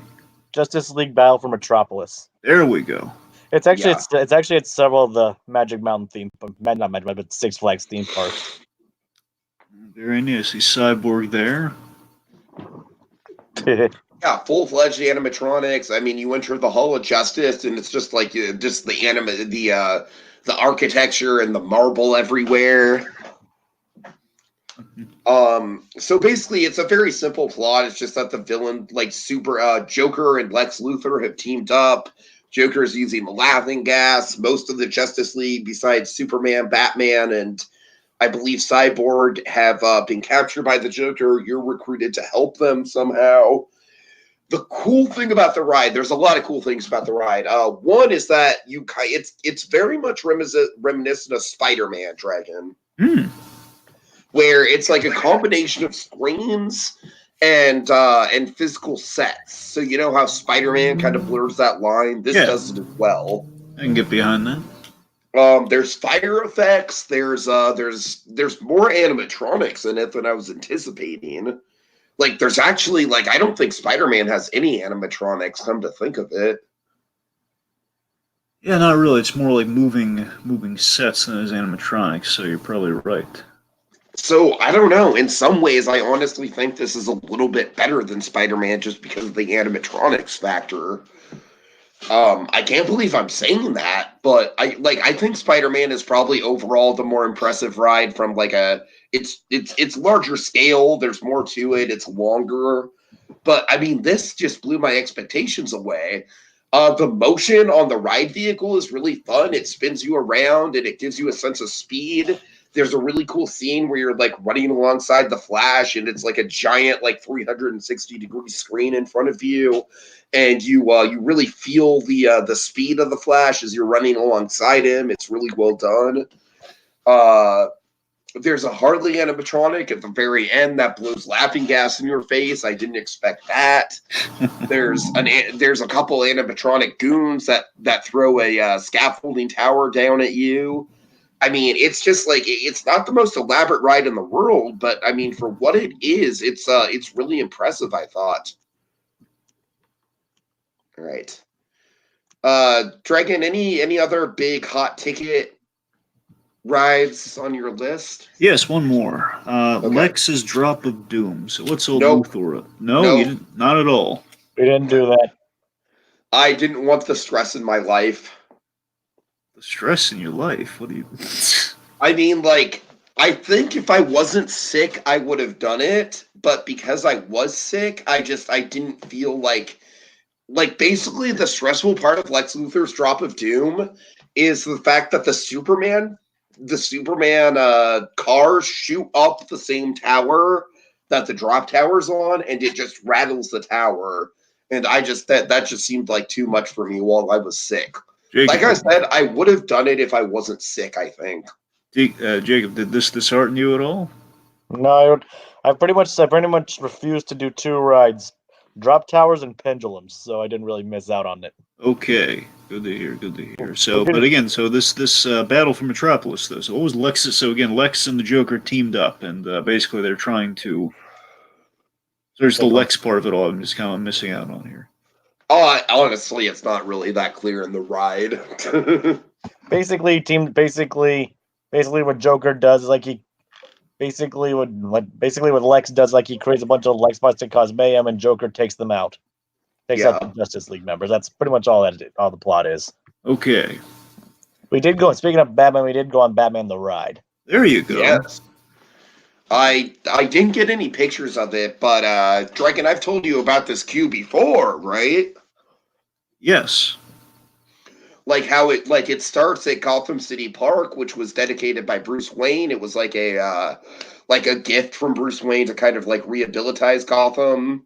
Justice League Battle for Metropolis. There we go. It's actually it's actually at several of the Magic Mountain theme, not Magic Mountain, but Six Flags theme parks. Very nice. See Cyborg there. Yeah, full-fledged animatronics. I mean, you enter the Hall of Justice, and it's just like just the architecture and the marble everywhere. So basically, it's a very simple plot. It's just that the villain, like Joker and Lex Luthor, have teamed up. Joker's using the laughing gas. Most of the Justice League, besides Superman, Batman, and I believe Cyborg, have been captured by the Joker. You're recruited to help them somehow. The cool thing about the ride, there's a lot of cool things about the ride. One is that it's very much reminiscent of Spider-Man, Dragon. Where it's like a combination of screens and physical sets. So you know how Spider-Man kind of blurs that line? This does it as well. I can get behind that. There's fire effects. There's more animatronics in it than I was anticipating. Like, there's actually, like, I don't think Spider-Man has any animatronics, come to think of it. Yeah, not really. It's more like moving sets than it is animatronics, so you're probably right. So, I don't know. In some ways, I honestly think this is a little bit better than Spider-Man just because of the animatronics factor. I can't believe I'm saying that, but I think Spider-Man is probably overall the more impressive ride from like it's larger scale, there's more to it, it's longer. But I mean, this just blew my expectations away. The motion on the ride vehicle is really fun. It spins you around and it gives you a sense of speed. There's a really cool scene where you're like running alongside the Flash and it's like a giant like 360-degree screen in front of you. And you really feel the speed of the Flash as you're running alongside him. It's really well done. There's a Harley animatronic at the very end that blows laughing gas in your face. I didn't expect that. There's a couple animatronic goons that throw a scaffolding tower down at you. I mean, it's just like, it's not the most elaborate ride in the world, but I mean, for what it is, it's really impressive, I thought. All right. Dragon, any other big hot ticket rides on your list? Yes, one more. Okay. Lex's Drop of Doom. So what's old Nope. Luthor? No, you Nope. didn't. Not at all. We didn't do that. I didn't want the stress in my life. The stress in your life. What do you? I mean, like, I think if I wasn't sick, I would have done it. But because I was sick, I didn't feel like basically the stressful part of Lex Luthor's Drop of Doom is the fact that the Superman cars shoot up the same tower that the drop tower's on, and it just rattles the tower. And I just that just seemed like too much for me while I was sick. Jacob, Like I said, I would have done it if I wasn't sick, I think. Jacob, did this dishearten you at all? No, I pretty much refused to do 2 rides, drop towers and pendulums, so I didn't really miss out on it. Okay, good to hear. Good to hear. So, but again, so this battle for Metropolis, though. So, what was Lex's? So again, Lex and the Joker teamed up, and basically they're trying to. There's the Lex part of it all. I'm just kind of missing out on here. Oh, honestly, it's not really that clear in the ride. Basically, what Joker does is like he basically what Lex does, like he creates a bunch of Lex bots to cause mayhem, and Joker takes them out. Takes out the Justice League members. That's pretty much all the plot is. Okay. Speaking of Batman, we did go on Batman the Ride. There you go. Yes. I didn't get any pictures of it, but Dragon, I've told you about this queue before, right? Yes. Like how it starts at Gotham City Park, which was dedicated by Bruce Wayne. It was like a gift from Bruce Wayne to kind of like rehabilitate Gotham.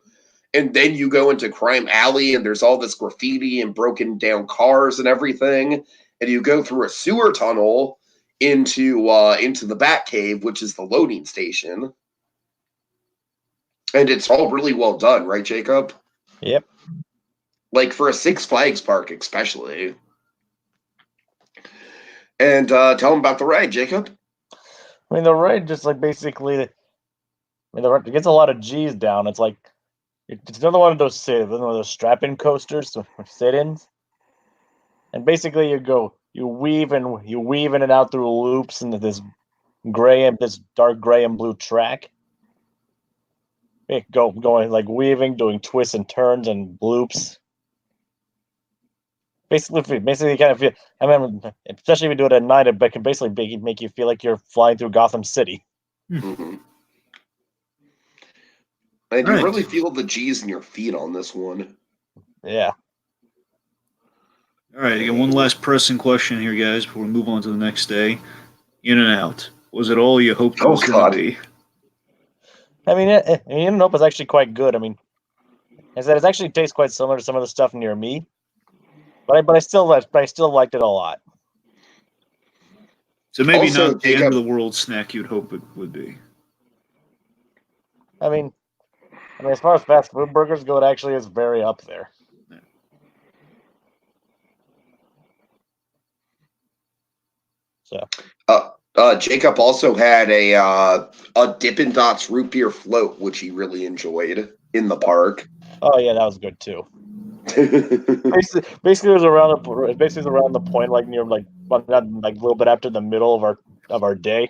And then you go into Crime Alley, and there's all this graffiti and broken down cars and everything. And you go through a sewer tunnel into the Batcave, which is the loading station. And it's all really well done, right, Jacob? Yep. Like for a Six Flags park, especially. And tell them about the ride, Jacob. I mean, the ride just like basically, it gets a lot of G's down. It's like it's another one of those strap-in coasters, sit-ins, and basically you weave in and out through loops into this dark gray and blue track. Going like weaving, doing twists and turns and loops. Basically, kind of feel. I mean, especially if you do it at night, it can basically make you feel like you're flying through Gotham City. Mm-hmm. And you really feel the G's in your feet on this one. Yeah. All right, again, one last pressing question here, guys, before we move on to the next day. In and Out. Was it all you hoped it was going to be? I mean, In and Out was actually quite good. I mean, I said it actually tastes quite similar to some of the stuff near me, but I still liked it a lot. So maybe also, not the end of the world snack you'd hope it would be. I mean, as far as fast food burgers go, it actually is very up there. Yeah. So. Jacob also had a Dippin' Dots root beer float, which he really enjoyed in the park. Oh yeah, that was good too. basically, it was around the point, like near like a little bit after the middle of our day,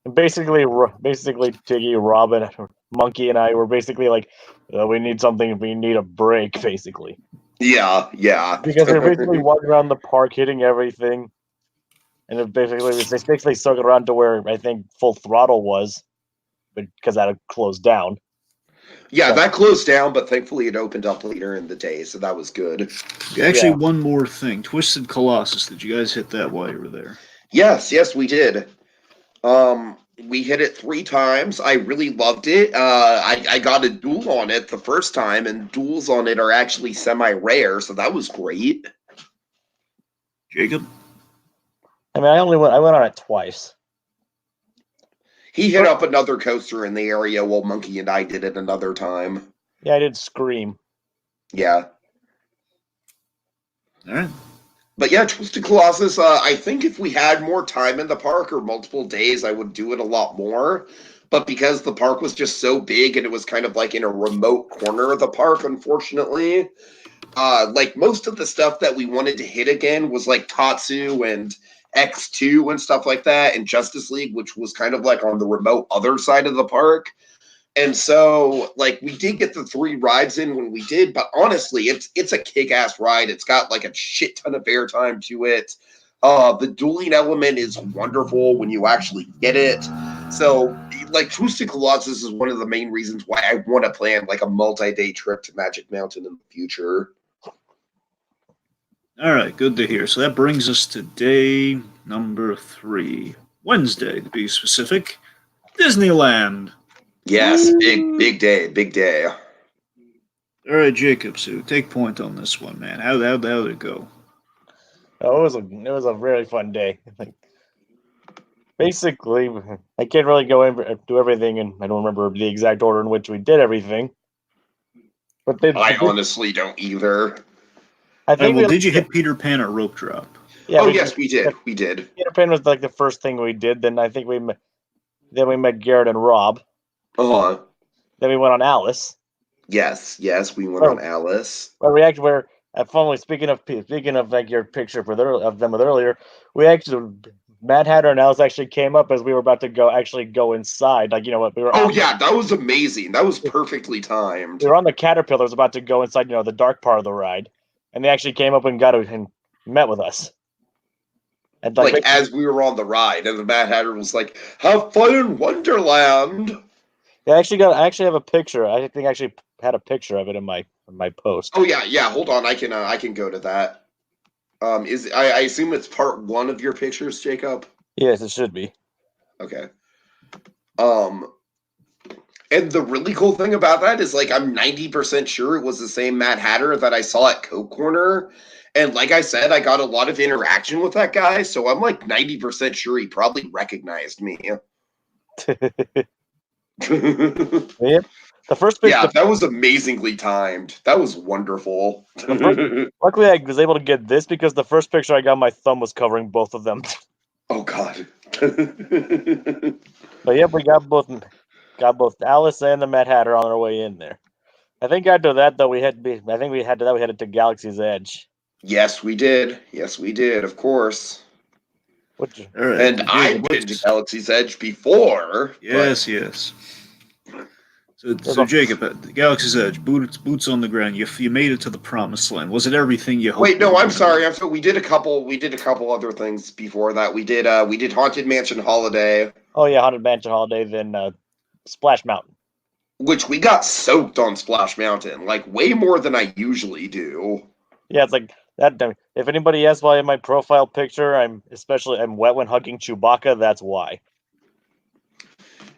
and basically Tiki, Robin, Monkey, and I were basically like, we need a break, basically. Yeah. Because they're basically walking around the park, hitting everything. And they basically stuck it around to where I think Full Throttle was, but because that had closed down. Yeah, that closed down, but thankfully it opened up later in the day, so that was good. Actually, one more thing. Twisted Colossus. Did you guys hit that while you were there? Yes, we did. We hit it 3 times. I really loved it. I got a duel on it the first time, and duels on it are actually semi-rare, so that was great. Jacob? I mean, I went on it twice. He hit up another coaster in the area while Monkey and I did it another time. Yeah, I did Scream. Yeah. All right. But yeah, Twisted Colossus, I think if we had more time in the park or multiple days, I would do it a lot more. But because the park was just so big and it was kind of like in a remote corner of the park, unfortunately, like most of the stuff that we wanted to hit again was like Tatsu and X2 and stuff like that, and Justice League, which was kind of like on the remote other side of the park. And so, like, we did get the 3 rides in when we did, but honestly, it's a kick-ass ride. It's got like a shit ton of airtime to it. The dueling element is wonderful when you actually get it. So, like, Twisted Colossus is one of the main reasons why I want to plan like a multi-day trip to Magic Mountain in the future. All right, good to hear. So that brings us to day number 3, Wednesday to be specific, Disneyland. Yes, big day, big day. All right, Jacob, so take point on this one, man. How did it go? Oh, it was a very fun day. Like, basically, I can't really go in do everything, and I don't remember the exact order in which we did everything. But I honestly don't either. I think did you hit Peter Pan or rope drop? Yeah, yes, we did. We did. Peter Pan was like the first thing we did. Then I think we met Garrett and Rob. Uh-huh. Then we went on Alice. Yes, we went on Alice. Well, we actually were. Finally, speaking of like your picture of them with earlier, we actually Mad Hatter and Alice actually came up as we were about to go inside. Like, you know what, we were. Oh yeah, that was amazing. That was perfectly timed. We were on the caterpillars about to go inside, the dark part of the ride, and they actually came up and met with us. And like as we were on the ride, and the Mad Hatter was like, "Have fun in Wonderland." Yeah, I actually have a picture. I think I actually had a picture of it in my post. Oh yeah. Hold on, I can go to that. I assume it's part 1 of your pictures, Jacob? Yes, it should be. Okay. And the really cool thing about that is, like, I'm 90% sure it was the same Mad Hatter that I saw at Coke Corner. And like I said, I got a lot of interaction with that guy, so I'm like 90% sure he probably recognized me. Yep. The first picture. Yeah, that was amazingly timed. That was wonderful. Luckily, I was able to get this because the first picture I got, my thumb was covering both of them. Oh God. But yep, we got both Alice and the Mad Hatter on our way in there. I think after that, though, we headed to Galaxy's Edge. Yes, we did. Of course. And I've been to Galaxy's Edge before. Yes. So Jacob, at the Galaxy's Edge, boots on the ground. You made it to the promised land. Was it everything you hoped? Wait, no, I'm sorry. We did a couple other things before that. We did Haunted Mansion Holiday. Oh yeah, Haunted Mansion Holiday, then Splash Mountain. Which we got soaked on Splash Mountain, like way more than I usually do. Yeah, it's like that. If anybody asks why in my profile picture I'm wet when hugging Chewbacca, that's why.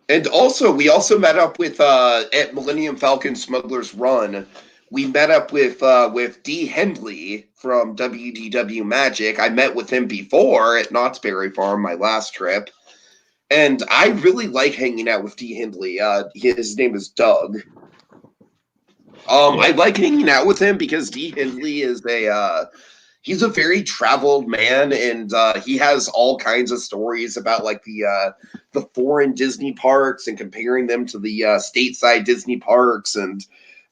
And also, we met up with at Millennium Falcon Smuggler's Run. We met up with D. Hendley from WDW Magic. I met with him before at Knott's Berry Farm, my last trip. And I really like hanging out with D. Hendley. His name is Doug. I like hanging out with him because D. Hendley is he's a very traveled man, and he has all kinds of stories about like the foreign Disney parks and comparing them to the stateside Disney parks. And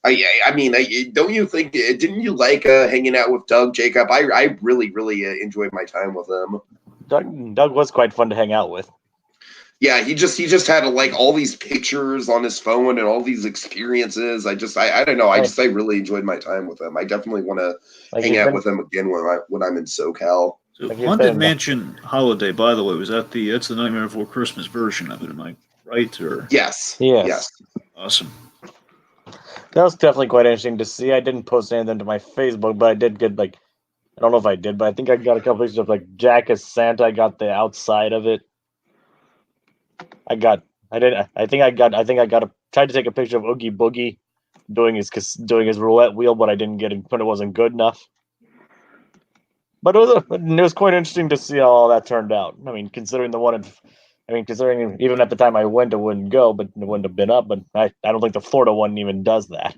I mean, don't you think? Didn't you like hanging out with Doug, Jacob? I really enjoyed my time with him. Doug was quite fun to hang out with. Yeah, he just had like all these pictures on his phone and all these experiences. I don't know. I really enjoyed my time with him. I definitely want to hang out with him again when I'm in SoCal. So Haunted Mansion Holiday, by the way, that's the Nightmare Before Christmas version of it. Am I right? Or yes. Awesome. That was definitely quite interesting to see. I didn't post anything to my Facebook, but I did get I don't know if I did, but I think I got a couple pictures of like Jack as Santa. I got the outside of it. I tried to take a picture of Oogie Boogie doing his roulette wheel, but I didn't get it, but it wasn't good enough. But it was quite interesting to see how all that turned out. I mean, considering even at the time I went, it wouldn't go, but it wouldn't have been up. But I don't think the Florida one even does that.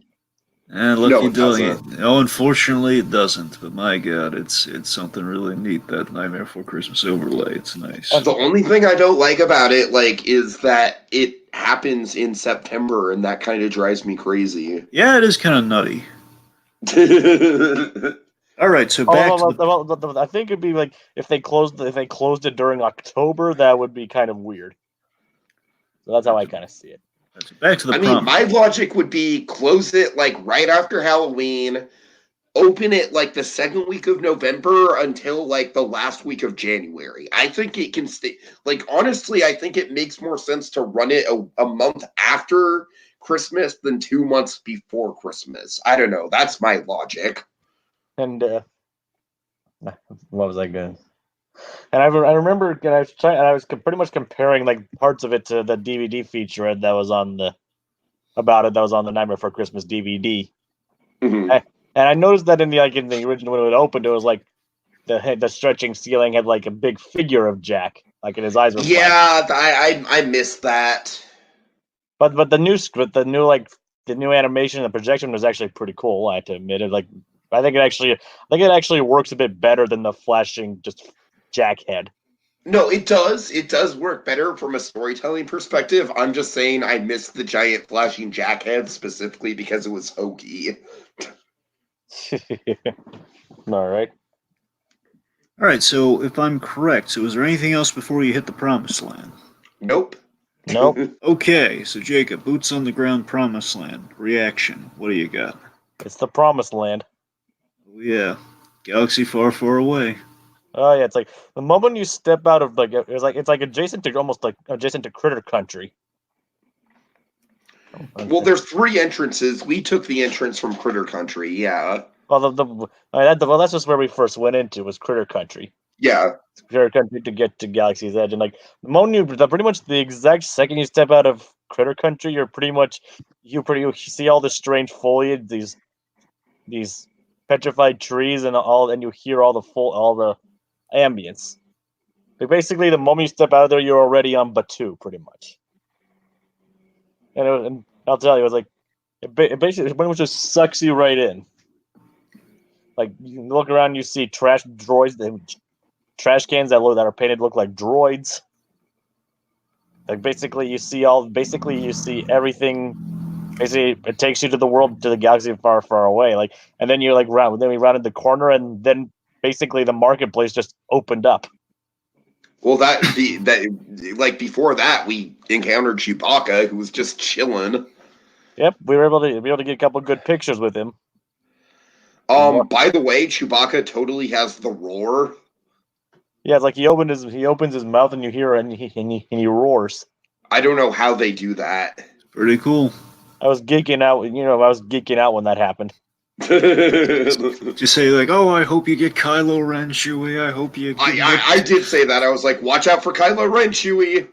And look, you're doing it. No, unfortunately, it doesn't. But my God, it's something really neat, that Nightmare Before Christmas overlay. It's nice. The only thing I don't like about it, is that it happens in September, and that kind of drives me crazy. Yeah, it is kind of nutty. All right, so back to the, I think it'd be like if they closed it during October, that would be kind of weird. So that's how I kind of see it. back to the I mean, promise. my logic would be close it like right after Halloween, open it like the second week of November until like the last week of January. I think it can stay. Like, honestly, I think it makes more sense to run it a month after Christmas than 2 months before Christmas. I don't know. That's my logic. And what was I going? And I remember, and I was pretty much comparing like parts of it to the DVD feature that was on the Nightmare Before Christmas DVD. Mhm. And I noticed that in the original when it opened, it was like the stretching ceiling had like a big figure of Jack, like and his eyes were flashing. Yeah, I missed that. But the new script, the new animation, and the projection was actually pretty cool. I have to admit it. Like I think it actually works a bit better than the flashing just Jack head. No, it does. It does work better from a storytelling perspective. I'm just saying I missed the giant flashing jackhead specifically because it was hokey. All right. All right, so if I'm correct, so is there anything else before you hit the promised land? Nope. Nope. Okay, so Jacob, boots on the ground, promised land. Reaction. What do you got? It's the promised land. Oh, yeah, galaxy far, far away. Oh yeah, it's like the moment you step out of it's like adjacent to Critter Country. Well, there's 3 entrances. We took the entrance from Critter Country. Yeah. Well, that's just where we first went into was Critter Country. Yeah. Critter Country to get to Galaxy's Edge, and like the moment pretty much the exact second you step out of Critter Country, you see all the strange foliage, these petrified trees, and you hear all the ambience. Like basically, the moment you step out of there, you're already on Batu, pretty much. And I'll tell you, it was like it basically pretty much just sucks you right in. Like you look around, you see trash cans that are painted look like droids. Like basically, you see everything. Basically, it takes you to the galaxy far, far away. Like, and then we rounded the corner, and then basically the marketplace just opened up. Well, like before that, we encountered Chewbacca, who was just chilling. Yep, we were able to get a couple good pictures with him. By the way, Chewbacca totally has the roar. Yeah, it's like he opens his mouth and you hear it and he roars. I don't know how they do that. Pretty cool. I was geeking out. I was geeking out when that happened. Just say like, "Oh, I hope you get Kylo Ren, Chewie. I hope you." I did say that. I was like, "Watch out for Kylo Ren, Chewie."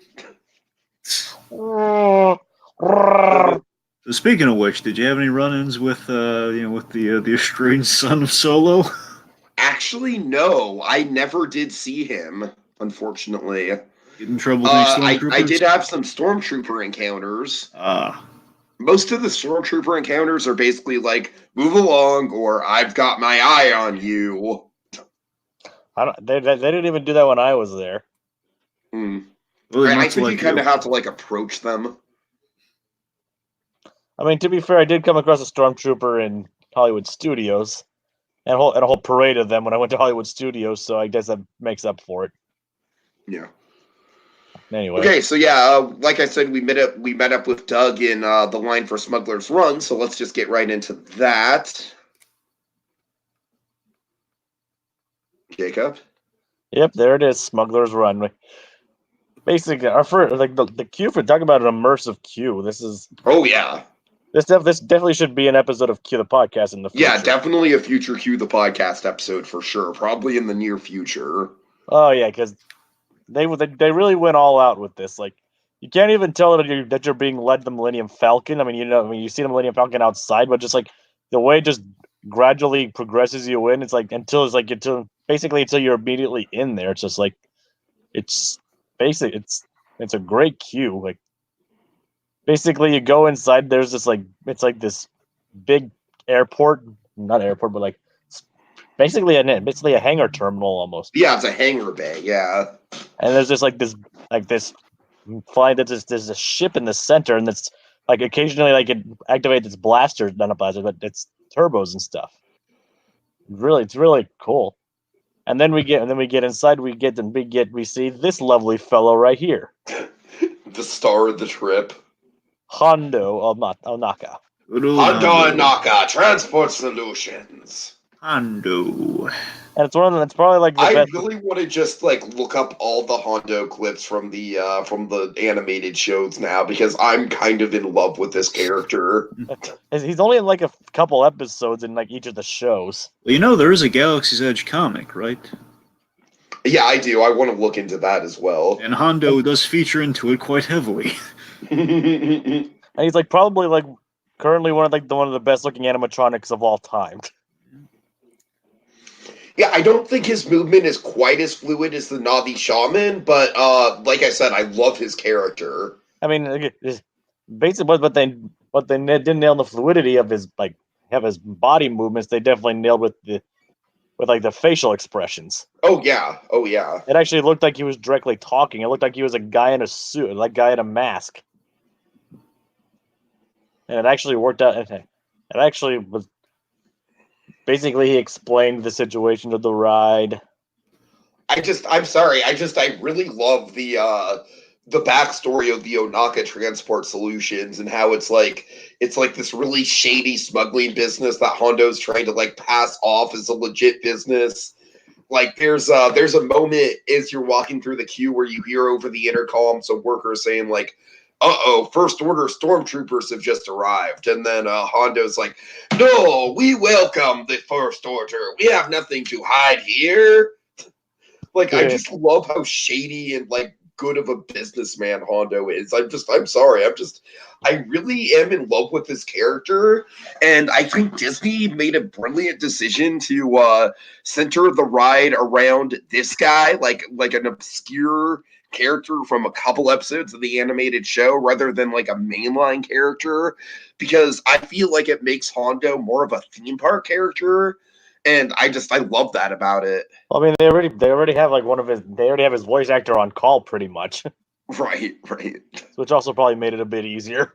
So speaking of which, did you have any run-ins with the estranged son of Solo? Actually, no. I never did see him, unfortunately. Get in trouble with any stormtroopers? I did have some stormtrooper encounters. Most of the stormtrooper encounters are basically like, move along, or I've got my eye on you. They didn't even do that when I was there. Well, I think you kind of have to like approach them. I mean, to be fair, I did come across a stormtrooper in Hollywood Studios, and a whole parade of them when I went to Hollywood Studios. So I guess that makes up for it. Yeah. Anyway. Okay, so like I said, we met up with Doug in the line for Smuggler's Run. So let's just get right into that. Jacob. Yep, there it is, Smuggler's Run. Basically, our first the queue for talking about an immersive queue. This is. Oh yeah. This definitely should be an episode of Q the Podcast in the future. Yeah, definitely a future Q the Podcast episode for sure. Probably in the near future. Oh yeah, because they really went all out with this. Like, you can't even tell that you're being led the Millennium Falcon. I mean, you see the Millennium Falcon outside, but just like the way it just gradually progresses you in, until you're immediately in there. It's just like it's a great queue. Like, basically, you go inside. There's this it's like this big airport, not airport, but like basically a hangar terminal almost. Yeah, it's a hangar bay. Yeah, and there's just this flying. There's a ship in the center, and it's like occasionally like it activates its blasters, not a blaster, but its turbos and stuff. It's really cool. And then we get inside. We see this lovely fellow right here, The star of the trip. Hondo Onaka. Hondo and Naka Transport Solutions. Hondo. And it's probably like the I best. really want to just like look up all the Hondo clips from the animated shows now because I'm kind of in love with this character. He's only in like a couple episodes in like each of the shows. Well, there is a Galaxy's Edge comic, right? Yeah, I do. I want to look into that as well. And Hondo does feature into it quite heavily. And he's like probably like currently one of the best looking animatronics of all time. Yeah, I don't think his movement is quite as fluid as the Navi Shaman, but like I said, I love his character. I mean, basically, what they didn't nail the fluidity of his body movements. They definitely nailed with the facial expressions. Oh yeah. It actually looked like he was directly talking. It looked like he was a guy in a suit, like a guy in a mask. And it actually worked out. It actually was. Basically, he explained the situation of the ride. I'm sorry. I really love the backstory of the Onaka Transport Solutions and how it's like this really shady smuggling business that Hondo's trying to like pass off as a legit business. Like there's a moment as you're walking through the queue where you hear over the intercom some workers saying like, "Uh-oh, First Order stormtroopers have just arrived." And then Hondo's like, "No, we welcome the First Order. We have nothing to hide here." Like, I just love how shady and like good of a businessman Hondo is. I'm sorry. I really am in love with this character. And I think Disney made a brilliant decision to center the ride around this guy, like an obscure character from a couple episodes of the animated show rather than like a mainline character, because I feel like it makes Hondo more of a theme park character. And I love that about it. I mean, they already have like they already have his voice actor on call pretty much. Right. Which also probably made it a bit easier.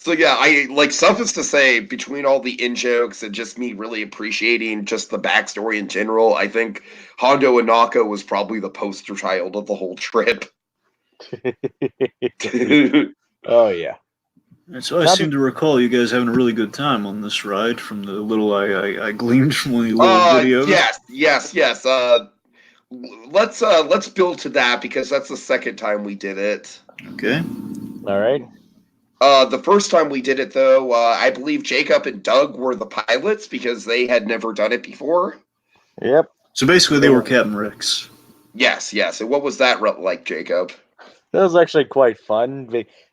So yeah, I like, suffice to say, between all the in jokes and just me really appreciating just the backstory in general, I think Hondo Inaka was probably the poster child of the whole trip. Oh yeah. And so I seem to recall you guys having a really good time on this ride from the little I gleaned from one of the little videos. Yes. Let's build to that because that's the second time we did it. Okay. All right. The first time we did it, though, I believe Jacob and Doug were the pilots because they had never done it before. Yep. So basically, they were Captain Rex. Yes. And what was that like, Jacob? That was actually quite fun.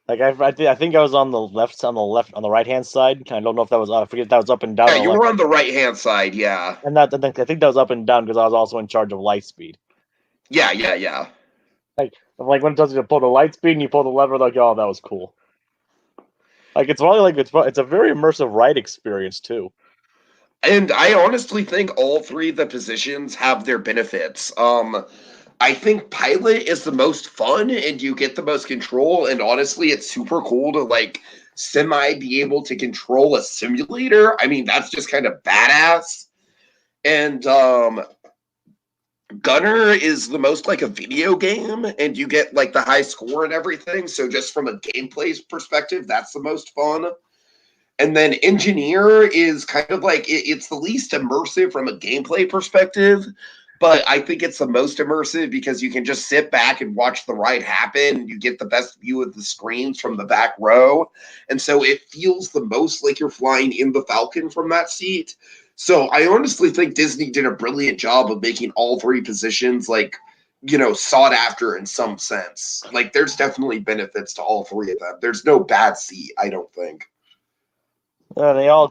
Like I think I was on the right hand side. I don't know if that was I forget if that was up and down. Yeah, you were on the right hand side. Yeah. And I think that was up and down because I was also in charge of light speed. Yeah. Like when it tells you to pull the light speed and you pull the lever, like, oh, that was cool. Like it's probably like it's a very immersive ride experience too. And I honestly think all three of the positions have their benefits. I think pilot is the most fun and you get the most control, and honestly it's super cool to like semi be able to control a simulator. I mean, that's just kind of badass. And Gunner is the most like a video game, and you get like the high score and everything. So just from a gameplay perspective, that's the most fun. And then Engineer is kind of like it's the least immersive from a gameplay perspective, but I think it's the most immersive because you can just sit back and watch the ride happen, and you get the best view of the screens from the back row. And so it feels the most like you're flying in the Falcon from that seat. So I honestly think Disney did a brilliant job of making all three positions like, sought after in some sense. Like there's definitely benefits to all three of them. There's no bad seat, I don't think. They all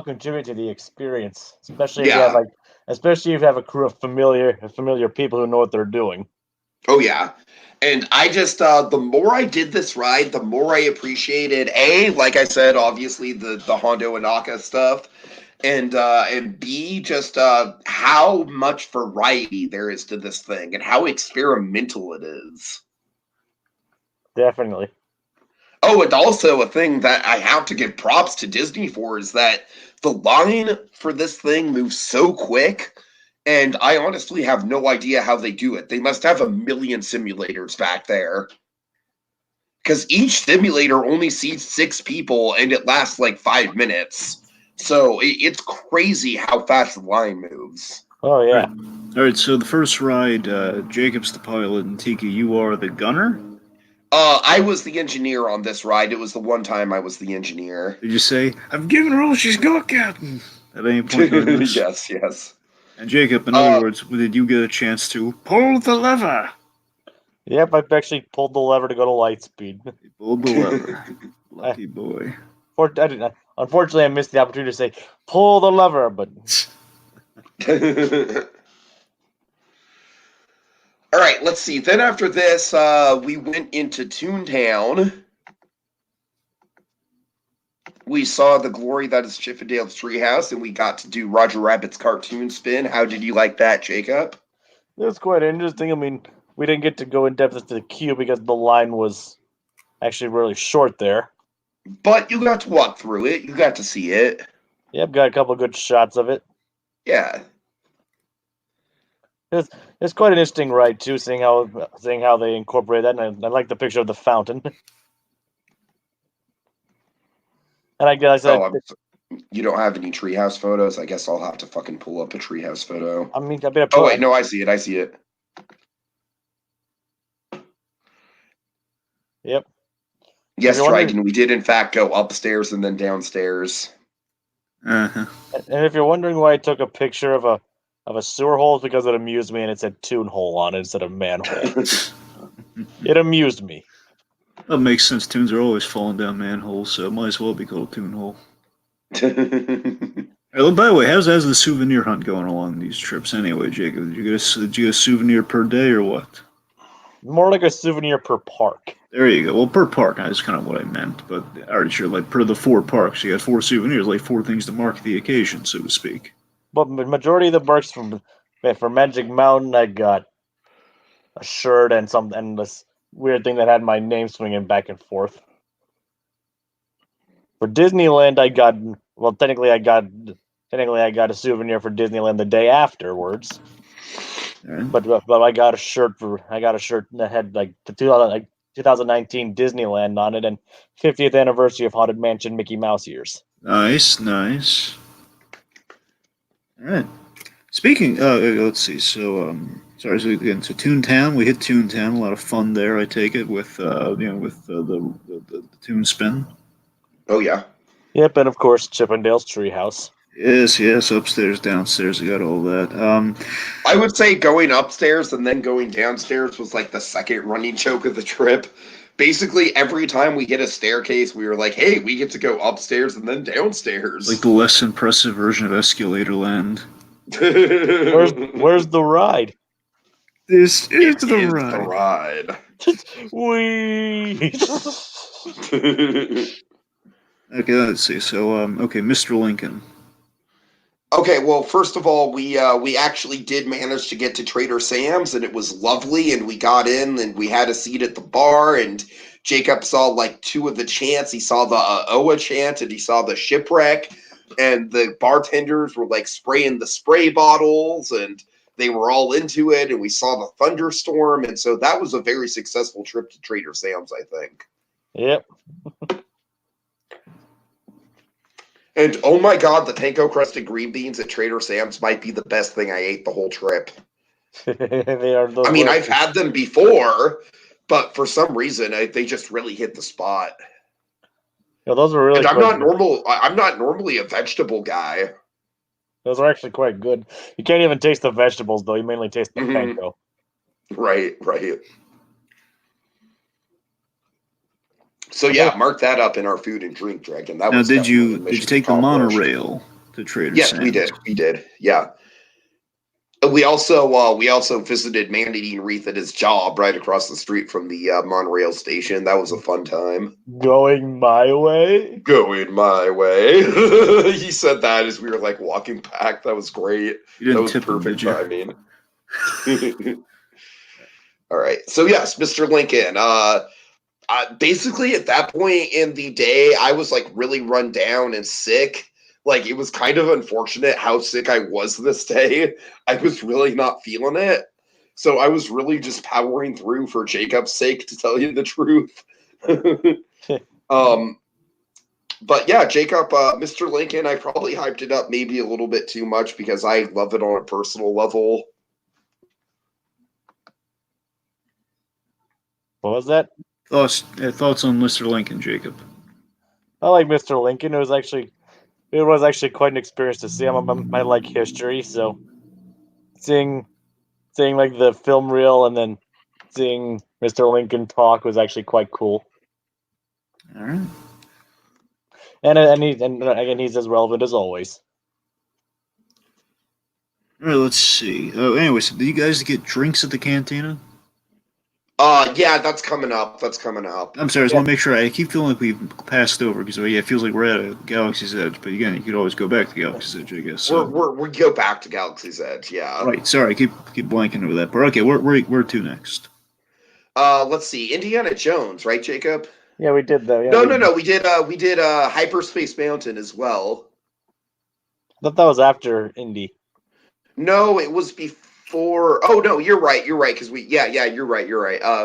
contribute to the experience, especially if you have a crew of familiar people who know what they're doing. Oh yeah. And I just the more I did this ride, the more I appreciated like I said, obviously the Hondo Inaka stuff, and B, just how much variety there is to this thing and how experimental it is. Definitely. Oh, and also a thing that I have to give props to Disney for is that the line for this thing moves so quick, and I honestly have no idea how they do it. They must have a million simulators back there. Because each simulator only seats 6 people, and it lasts like 5 minutes. So it's crazy how fast the line moves. Oh yeah. All right, so the first ride, Jacob's the pilot, and Tiki, you are the gunner? I was the engineer on this ride. It was the one time I was the engineer. Did you say, I've given her all she's got, Captain? At any point during this? Yes, yes. And Jacob, in other words, did you get a chance to pull the lever? Yep, I've actually pulled the lever to go to light speed. He pulled the lever. Lucky boy. Unfortunately, I missed the opportunity to say, pull the lever, but... All right, let's see. Then after this, we went into Toontown. We saw the glory that is Chippendale's Treehouse, and we got to do Roger Rabbit's cartoon spin. How did you like that, Jacob? It was quite interesting. I mean, we didn't get to go in depth into the queue because the line was actually really short there. But you got to walk through it. You got to see it. Yep, got a couple of good shots of it. Yeah. It's quite an interesting ride too, seeing how they incorporate that, and I like the picture of the fountain. And I guess you don't have any treehouse photos? I guess I'll have to fucking pull up a treehouse photo. I mean, I better. Oh wait, no, I see it. I see it. Yep. Yes, Dragon. We did in fact go upstairs and then downstairs. Uh-huh. And if you're wondering why I took a picture of a sewer hole, it's because it amused me and it said tune hole on it instead of manhole. It amused me. That makes sense. Tunes are always falling down manholes, so it might as well be called tune hole. By the way, how's the souvenir hunt going along these trips anyway, Jacob? Did you get a souvenir per day or what? More like a souvenir per park. There you go. Well, per park, that's kind of what I meant. But alright, sure, like per the 4 parks, you got 4 souvenirs, like 4 things to mark the occasion, so to speak. But the majority of the parks for Magic Mountain, I got a shirt and this weird thing that had my name swinging back and forth. For Disneyland, technically I got a souvenir for Disneyland the day afterwards. Right. But I got a shirt that had like the 2019 Disneyland on it and 50th anniversary of Haunted Mansion Mickey Mouse ears. Nice. All right. Speaking, let's see. So, so Toontown. We hit Toontown. A lot of fun there. I take it with the Toon spin. Oh yeah. Yep, and of course Chippendale's Treehouse. Yes. Upstairs, downstairs. I got all that. I would say going upstairs and then going downstairs was like the second running joke of the trip. Basically, every time we hit a staircase, we were like, "Hey, we get to go upstairs and then downstairs." Like the less impressive version of Escalatorland. Where's the ride? This is the ride. Wee. Okay, let's see. So, Mr. Lincoln. Okay, well, first of all, we actually did manage to get to Trader Sam's, and it was lovely, and we got in, and we had a seat at the bar, and Jacob saw, like, 2 of the chants. He saw the Oa chant, and he saw the shipwreck, and the bartenders were, like, spraying the spray bottles, and they were all into it, and we saw the thunderstorm, and so that was a very successful trip to Trader Sam's, I think. Yep. And oh my god, the panko crusted green beans at Trader Sam's might be the best thing I ate the whole trip. I mean, I've had them before, but for some reason, they just really hit the spot. Yeah, those were really. And I'm not normally a vegetable guy. Those are actually quite good. You can't even taste the vegetables though. You mainly taste the panko. Right. So yeah, mark that up in our food and drink, Dragon. That now, was did you take the monorail to Trader Sam's? Yes, we did. Yeah. We also visited Man-Eating Wreath at his job right across the street from the monorail station. That was a fun time. Going my way. He said that as we were like walking back. That was great. That was perfect timing. All right. So yes, Mr. Lincoln. Basically, at that point in the day, I was like really run down and sick. Like, it was kind of unfortunate how sick I was this day. I was really not feeling it. So I was really just powering through for Jacob's sake, to tell you the truth. But yeah, Jacob, Mr. Lincoln, I probably hyped it up maybe a little bit too much because I love it on a personal level. What was that? Thoughts on Mr. Lincoln, Jacob? I like Mr. Lincoln. It was actually quite an experience to see him. I like history, so seeing like the film reel and then seeing Mr. Lincoln talk was actually quite cool. All right. And again, he's as relevant as always. All right, let's see. Anyways, do you guys get drinks at the cantina? Yeah, that's coming up. That's coming up. I'm sorry, I just want to make sure. I keep feeling like we've passed over because it feels like we're at a Galaxy's Edge. But again, you could always go back to Galaxy's Edge, I guess. So. We go back to Galaxy's Edge. Yeah. Right. Sorry, I keep blanking over that. But okay, where to next? Let's see. Indiana Jones, right, Jacob? Yeah, we did though. Yeah, no. We did Hyperspace Mountain as well. I thought that was after Indy. No, it was before. Oh no, you're right. Because you're right.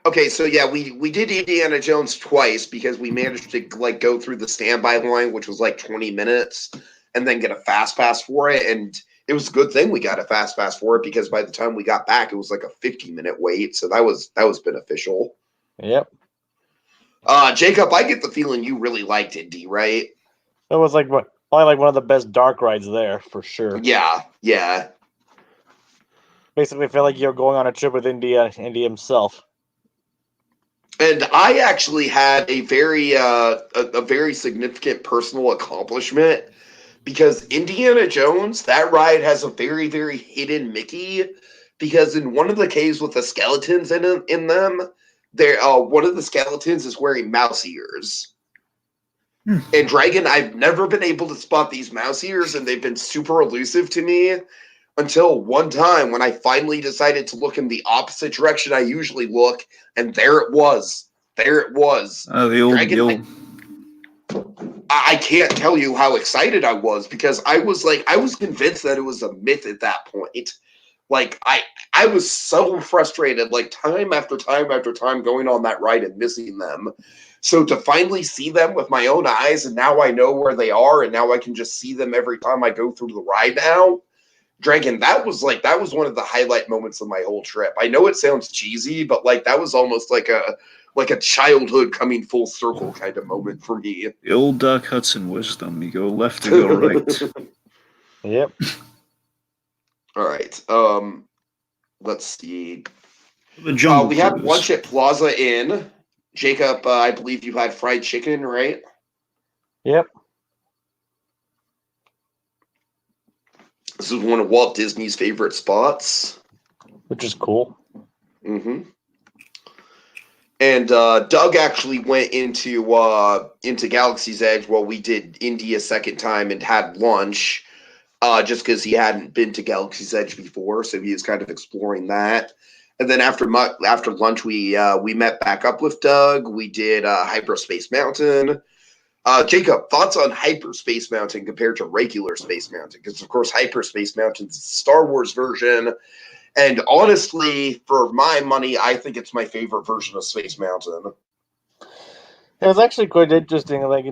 Okay, so yeah, we did Indiana Jones twice because we managed to like go through the standby line, which was like 20 minutes, and then get a fast pass for it. And it was a good thing we got a fast pass for it because by the time we got back, it was like a 50-minute wait. So that was beneficial. Yep. Jacob, I get the feeling you really liked Indy, right? That was like probably like one of the best dark rides there for sure. Yeah. Basically, I feel like you're going on a trip with Indy himself. And I actually had a very significant personal accomplishment because Indiana Jones, that ride has a very, very hidden Mickey because in one of the caves with the skeletons in them, one of the skeletons is wearing mouse ears. And Dragon, I've never been able to spot these mouse ears, and they've been super elusive to me until one time when I finally decided to look in the opposite direction I usually look, and there it was. The old. I can't tell you how excited I was because I was convinced that it was a myth at that point. Like I was so frustrated, like time after time after time going on that ride and missing them. So to finally see them with my own eyes, and now I know where they are, and now I can just see them every time I go through the ride now. Dragon, that was one of the highlight moments of my whole trip. I know it sounds cheesy, but like that was almost like a childhood coming full circle kind of moment for me. The old Doc Hudson wisdom. You go left to go right. Yep. All right. Let's see. The Jungle we had Cruise. lunch at Plaza Inn. Jacob, I believe you had fried chicken, right? Yep. This is one of Walt Disney's favorite spots. Which is cool. Mm-hmm. And Doug actually went into Galaxy's Edge while we did Indy a second time and had lunch. Just because he hadn't been to Galaxy's Edge before, so he was kind of exploring that. And then after lunch, we met back up with Doug. We did Hyperspace Mountain. Jacob, thoughts on Hyperspace Mountain compared to regular Space Mountain? Because of course, Hyperspace Mountain's the Star Wars version, and honestly, for my money, I think it's my favorite version of Space Mountain. It was actually quite interesting. Like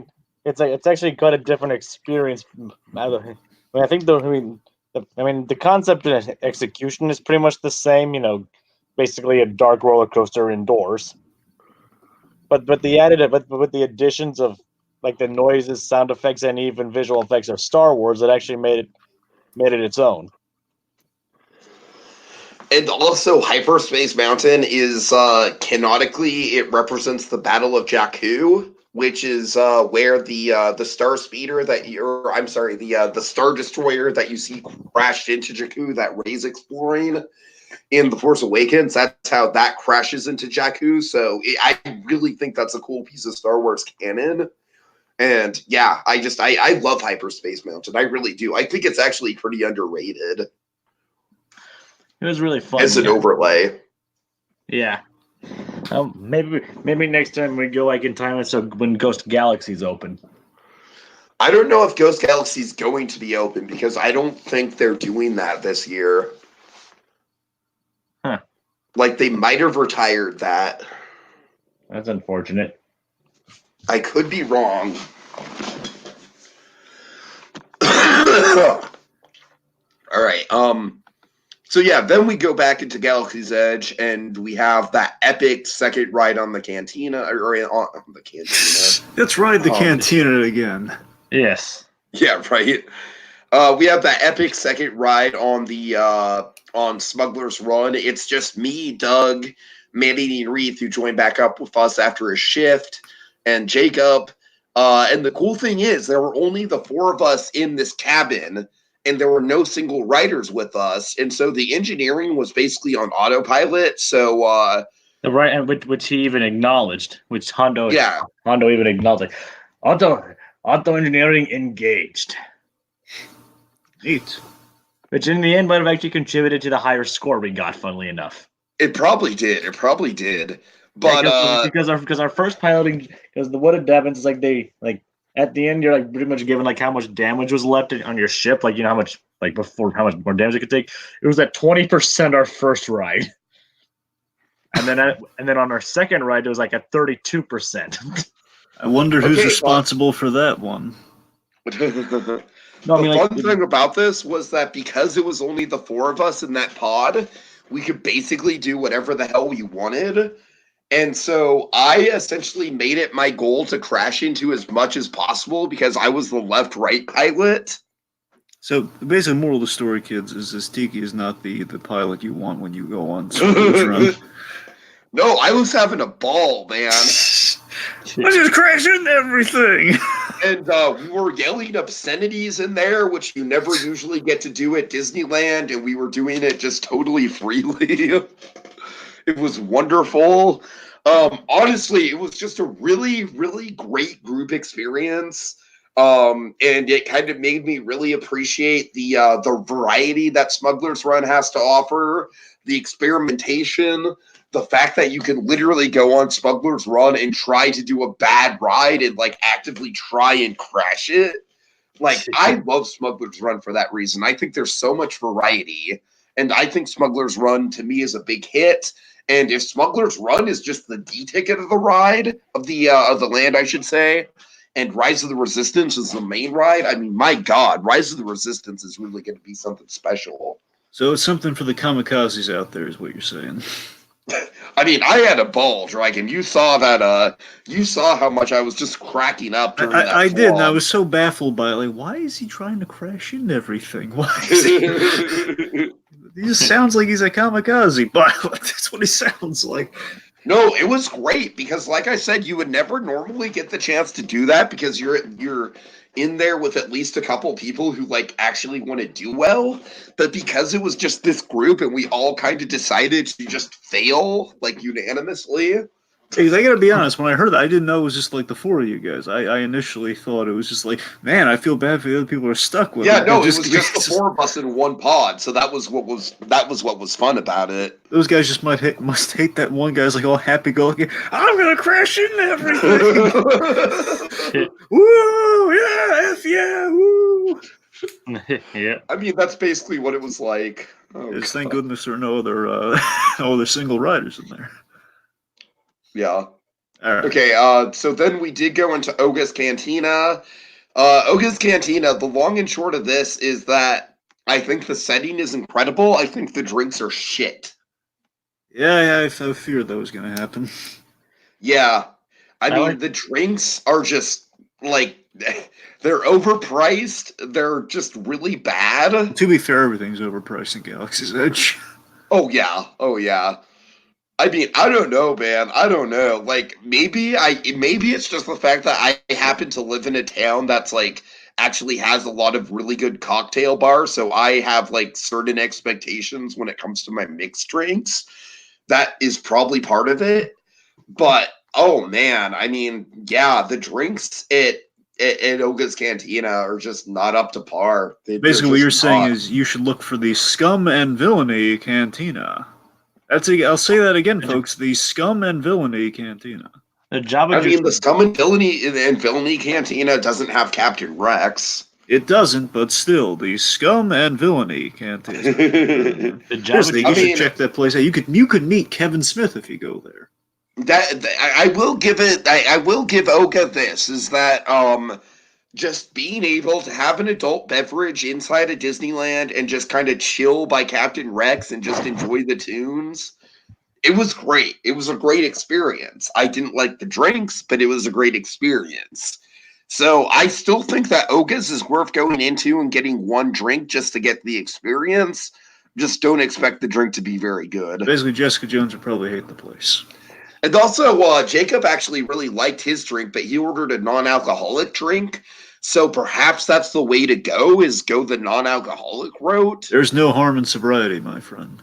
it's actually quite a different experience. I think the concept and execution is pretty much the same. Basically a dark roller coaster indoors. But with the additions of like the noises, sound effects, and even visual effects of Star Wars, it actually made it its own. And also, Hyperspace Mountain is canonically it represents the Battle of Jakku, which is where the Star Speeder the Star Destroyer that you see crashed into Jakku that Rey's exploring in The Force Awakens. That's how that crashes into Jakku. So I really think that's a cool piece of Star Wars canon. And yeah, I love Hyperspace Mountain. I really do. I think it's actually pretty underrated. It was really fun. As an overlay. Yeah. Maybe next time we go, I can time it so when Ghost Galaxy's open. I don't know if Ghost Galaxy is going to be open because I don't think they're doing that this year. Huh. Like, they might have retired that. That's unfortunate. I could be wrong. All right. So yeah, then we go back into Galaxy's Edge, and we have that epic second ride on the Cantina, or on the Cantina. Let's ride the Cantina again. Yes. Yeah, right. We have that epic second ride on the on Smuggler's Run. It's just me, Doug, Mandy, and Reith, who joined back up with us after a shift, and Jacob. And the cool thing is, there were only the four of us in this cabin, and there were no single riders with us, and so the engineering was basically on autopilot. So the right, and which he even acknowledged, which Hondo even acknowledged, auto engineering engaged. Neat. Which in the end might have actually contributed to the higher score we got. Funnily enough, it probably did. But because our first piloting, because the Wooded Devons is like at the end, you're like pretty much given like how much damage was left on your ship, like you know how much more damage it could take. It was at 20% our first ride, and then on our second ride it was like at 32%. I wonder who's responsible for that one. No, the fun thing about this was that because it was only the four of us in that pod, we could basically do whatever the hell we wanted. And so I essentially made it my goal to crash into as much as possible because I was the left-right pilot. So the basic moral of the story, kids, is this Tiki is not the pilot you want when you go on Smuggler's Run. No, I was having a ball, man. I just crashed into everything. And we were yelling obscenities in there, which you never usually get to do at Disneyland, and we were doing it just totally freely. It was wonderful. Honestly, it was just a really, really great group experience. And it kind of made me really appreciate the variety that Smuggler's Run has to offer, the experimentation, the fact that you can literally go on Smuggler's Run and try to do a bad ride and like actively try and crash it. Like, I love Smuggler's Run for that reason. I think there's so much variety, and I think Smuggler's Run to me is a big hit. And if Smuggler's Run is just the D ticket of the ride of the land, I should say, and Rise of the Resistance is the main ride, I mean, my God, Rise of the Resistance is really going to be something special. So it's something for the kamikazes out there, is what you're saying. I mean, I had a ball, Dragon. You saw that. You saw how much I was just cracking up during that. I did, and I was so baffled by it. Like, why is he trying to crash into everything? Why is he? He just sounds like he's a kamikaze pilot. That's what he sounds like. No, it was great because, like I said, you would never normally get the chance to do that because you're in there with at least a couple people who like actually want to do well. But because it was just this group and we all kind of decided to just fail like unanimously. Because I gotta be honest, when I heard that, I didn't know it was just like the four of you guys. I initially thought it was just like, man, I feel bad for the other people who are stuck with it. Yeah, no, it was just the four of us in one pod, so that was what was fun about it. Those guys just must hate that one guy's like all happy-go-lucky. I'm gonna crash into everything. Woo! Yeah, F yeah, woo! Yeah. I mean, that's basically what it was like. Oh, thank goodness there are no other single riders in there. Yeah. All right. Okay, so then we did go into Oga's Cantina. Oga's Cantina, the long and short of this is that I think the setting is incredible. I think the drinks are shit. Yeah, I feared that was going to happen. Yeah. I mean, the drinks are just, like, they're overpriced. They're just really bad. To be fair, everything's overpriced in Galaxy's Edge. Oh, yeah. I mean, I don't know, man. I don't know. Like, maybe it's just the fact that I happen to live in a town that's like actually has a lot of really good cocktail bars, so I have like certain expectations when it comes to my mixed drinks. That is probably part of it. But oh man, I mean, yeah, the drinks at Oga's Cantina are just not up to par. Basically, what you're saying is you should look for the Scum and Villainy Cantina. I'll say that again, folks. The Scum and Villainy Cantina. The Java I Juice. mean, the Scum and Villainy Cantina doesn't have Captain Rex. It doesn't, but still, the Scum and Villainy Cantina. The Java Seriously, Juice. you should check that place out. You could meet Kevin Smith if you go there. I will give it. I will give Oga this is that just being able to have an adult beverage inside of Disneyland and just kind of chill by Captain Rex and just enjoy the tunes. It was great. It was a great experience. I didn't like the drinks, but it was a great experience. So I still think that Oga's is worth going into and getting one drink just to get the experience. Just don't expect the drink to be very good. Basically, Jessica Jones would probably hate the place. And also, Jacob actually really liked his drink, but he ordered a non-alcoholic drink. So perhaps that's the way to go, is go the non-alcoholic route. There's no harm in sobriety, my friend.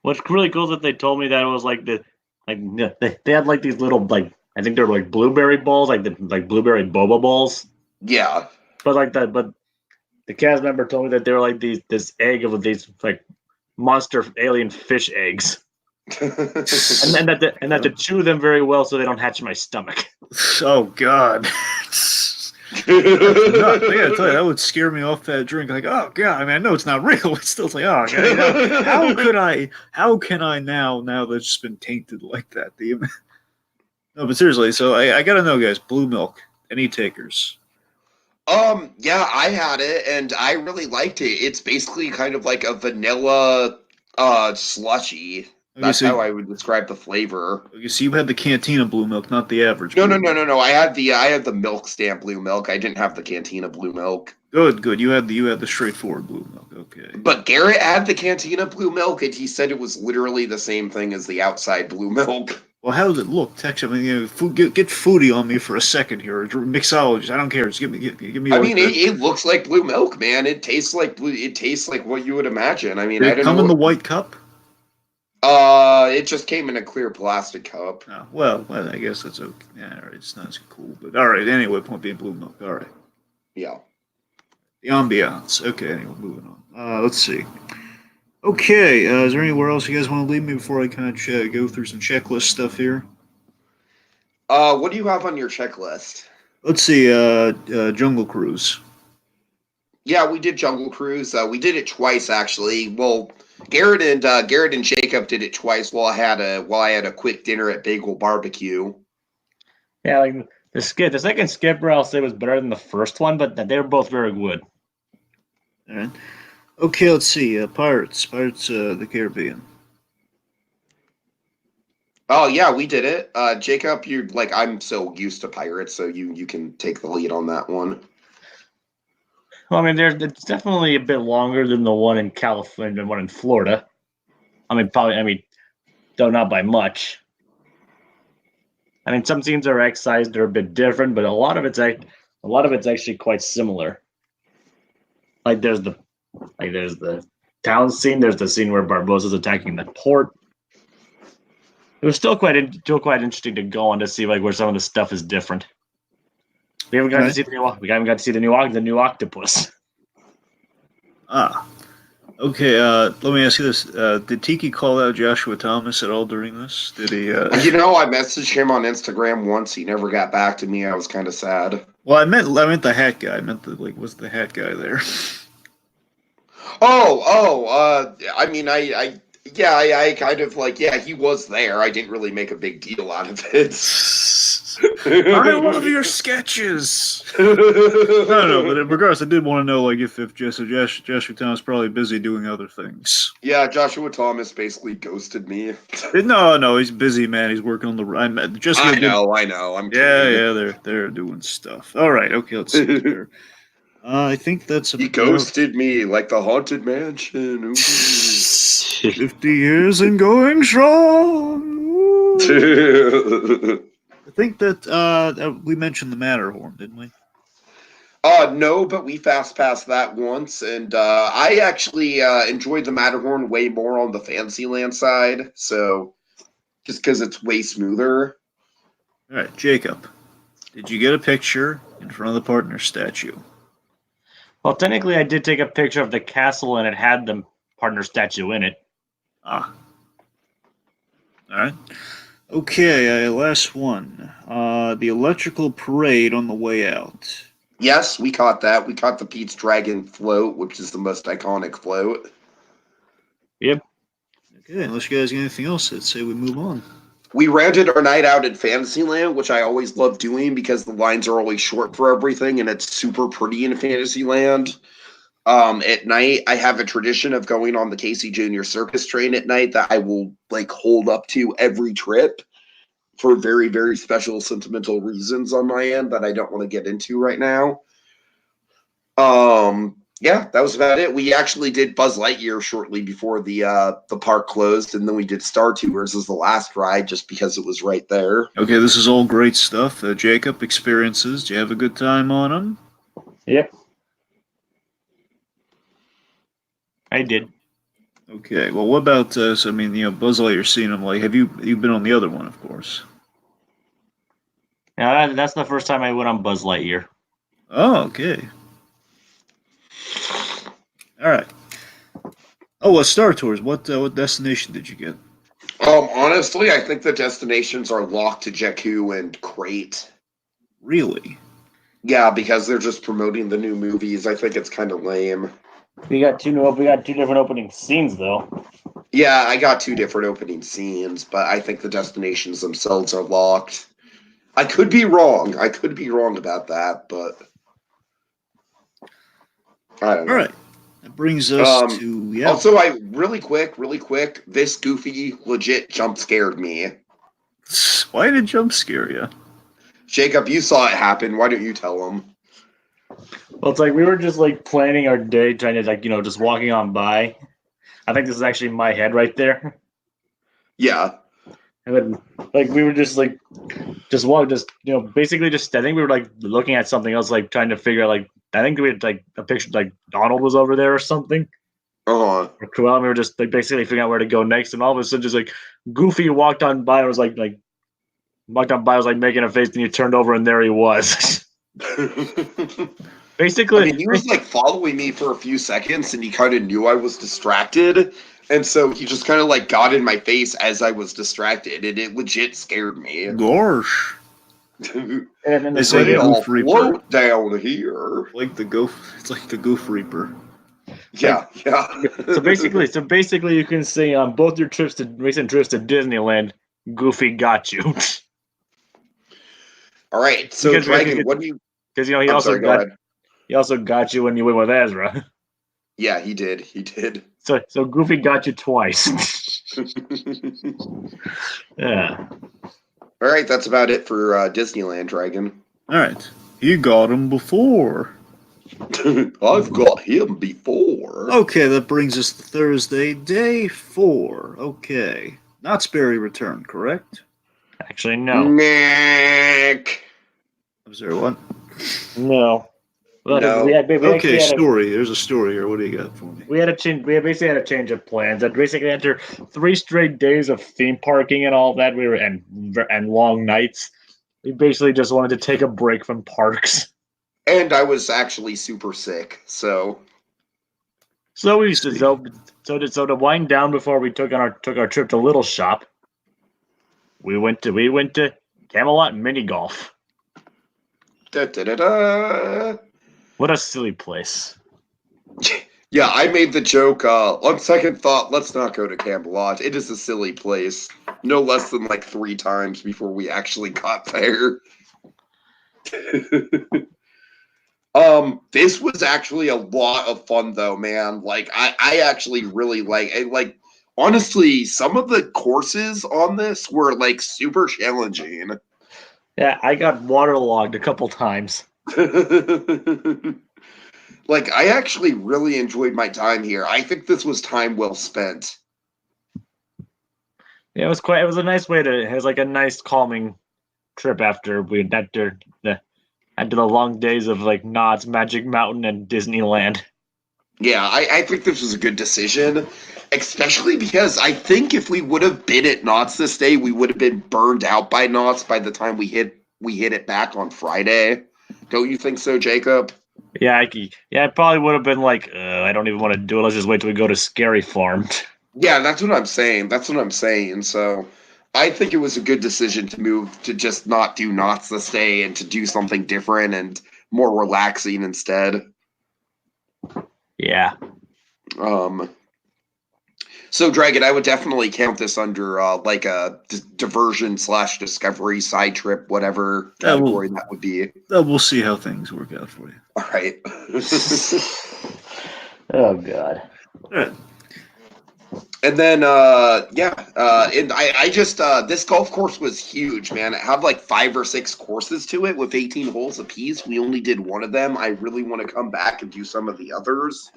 What's really cool is that they told me that it was like they had like these little I think they're like blueberry balls, like blueberry boba balls. Yeah. But the cast member told me that they were like this egg of these like monster alien fish eggs. and that to chew them very well so they don't hatch in my stomach. Oh God. I gotta tell you, that would scare me off that drink. Like, oh God, I mean, I know it's not real. It's still like, oh God, how can I now that it's just been tainted like that? No, but seriously, so I gotta know, guys, blue milk, any takers? Yeah, I had it and I really liked it. It's basically kind of like a vanilla slushy. That's how I would describe the flavor. Okay, so you had the Cantina blue milk, not the average. No. I had the milk stamp blue milk. I didn't have the Cantina blue milk. Good. You had the straightforward blue milk. Okay. But Garrett had the Cantina blue milk, and he said it was literally the same thing as the outside blue milk. Well, how does it look? Texture. I mean, get foodie on me for a second here. Mixologist. I don't care. Just give me. I mean, it looks like blue milk, man. It tastes like what you would imagine. I mean, Did it come in the white cup? It just came in a clear plastic cup. Oh, well, I guess that's okay. Yeah, all right, it's not as cool, but all right. Anyway, point being blue milk. All right. Yeah. The ambiance. Okay. Anyway, moving on. Let's see. Okay. Is there anywhere else you guys want to leave me before I kind of go through some checklist stuff here? What do you have on your checklist? Let's see. Jungle Cruise. Yeah, we did Jungle Cruise. We did it twice actually. Well, Garrett and Jacob did it twice while I had a quick dinner at Bagel Barbecue. Yeah, like the second skipper I'll say was better than the first one, but they were both very good. All right. Okay, let's see. Pirates of the Caribbean. Oh yeah, we did it. Jacob, I'm so used to pirates, so you can take the lead on that one. Well, I mean, it's definitely a bit longer than the one in California, than one in Florida. I mean, though not by much. I mean, some scenes are excised; they're a bit different, but a lot of it's actually quite similar. Like there's the town scene. There's the scene where Barbossa's attacking the port. It was still quite interesting to go on to see like where some of the stuff is different. We haven't got to see the new octopus. Okay. Let me ask you this: did Tiki call out Joshua Thomas at all during this? Did he? I messaged him on Instagram once. He never got back to me. I was kind of sad. Well, I meant the hat guy. I meant was the hat guy there? I mean, I kind of he was there. I didn't really make a big deal out of it. I love your sketches. No, but regardless, I did want to know if Joshua Thomas probably busy doing other things. Yeah, Joshua Thomas basically ghosted me. No, he's busy, man. He's working on the. I know. I'm kidding. Yeah, they're doing stuff. All right, okay, let's see here. I think that's. He ghosted me like the Haunted Mansion. 50 years and going strong. I think that we mentioned the Matterhorn, didn't we? No, but we fast passed that once, and I actually enjoyed the Matterhorn way more on the Fantasyland side, so just because it's way smoother. All right, Jacob, did you get a picture in front of the partner statue? Well, technically, I did take a picture of the castle, and it had them partner statue in it. Ah. All right. Okay, last one. The electrical parade on the way out. Yes, we caught that. We caught the Pete's Dragon float, which is the most iconic float. Yep. Okay, unless you guys got anything else, I'd say we move on. We rounded our night out in Fantasyland, which I always love doing because the lines are always short for everything, and it's super pretty in Fantasyland. At night, I have a tradition of going on the Casey Jr. Circus train at night that I will like hold up to every trip for very, very special sentimental reasons on my end that I don't want to get into right now. Yeah, that was about it. We actually did Buzz Lightyear shortly before the park closed, and then we did Star Tours as the last ride just because it was right there. Okay, this is all great stuff. Jacob, experiences. Do you have a good time on them? Yep. I did. Okay, well, what about, Buzz Lightyear, seen him, like, you've been on the other one, of course. Yeah, that's the first time I went on Buzz Lightyear. Oh, okay. All right. Oh, Star Tours. What destination did you get? Honestly, I think the destinations are locked to Jakku and Crate. Really? Yeah, because they're just promoting the new movies. I think it's kind of lame. We got two different opening scenes though. Yeah, I got 2 different opening scenes, but I think the destinations themselves are locked. I could be wrong. I could be wrong about that, but I don't know. All right. That brings us to, yeah. Also, really quick, this Goofy legit jump scared me. Why did it jump scare you? Jacob, you saw it happen. Why don't you tell him? Well, it's like we were just like planning our day, trying to like just walking on by. I think this is actually my head right there. Yeah. And then like we were just like basically just I think we were like looking at something else, like trying to figure out like I think we had like a picture like Donald was over there or something. Uh-huh. Or Cruella, and we were just like basically figuring out where to go next, and all of a sudden just like Goofy walked on by and was like making a face, and he turned over and there he was. Basically, I mean, he was like following me for a few seconds, and he kind of knew I was distracted, and so he just kind of like got in my face as I was distracted, and it legit scared me. Gosh. and then They say I'll Goof Reaper. float down here. It's like the Goof Reaper. Yeah, yeah. So basically, you can say on both your recent trips to Disneyland, Goofy got you. All right, so Because- Dragon, what do you? Because he I'm also sorry, go ahead. he also got you when you went with Ezra. Yeah, he did. He did. So Goofy got you twice. Yeah. All right, that's about it for Disneyland, Dragon. All right. You got him before. I've got him before. Okay, that brings us to Thursday, day 4. Okay. Knott's Berry returned, correct? Actually, no. Nick. Was there one? No. Well, No. we Okay, actually had story. There's a story here. What do you got for me? we had a change. We basically had a change of plans. That basically after 3 straight days of theme parking and all that, and long nights, we basically just wanted to take a break from parks. And I was actually super sick, so So to wind down before we took our trip to Little Shop, we went to Camelot mini golf. da-da-da-da. What a silly place. Yeah, I made the joke, on second thought, let's not go to Camelot. It is a silly place. No less than like 3 times before we actually got there. This was actually a lot of fun though, man. Like I actually really like honestly, some of the courses on this were like super challenging. Yeah, I got waterlogged a couple times. Like I actually really enjoyed my time here. I think this was time well spent. Yeah, it was a nice way to. It was like a nice calming trip after the long days of like Knott's, Magic Mountain, and Disneyland. Yeah, I think this was a good decision, especially because I think if we would have been at Knott's this day, we would have been burned out by Knott's by the time we hit it back on Friday. Don't you think so, Jacob? Yeah, it probably would have been like, I don't even want to do it. Let's just wait till we go to Scary Farm. Yeah, that's what I'm saying. So I think it was a good decision to move to just not do Knott's this day and to do something different and more relaxing instead. Yeah. So Dragon, I would definitely count this under like a diversion / discovery side trip, whatever category that would be. We'll see how things work out for you. All right. Oh God. All right. And then, and I just, this golf course was huge, man. It had like 5 or 6 courses to it with 18 holes apiece. We only did one of them. I really want to come back and do some of the others.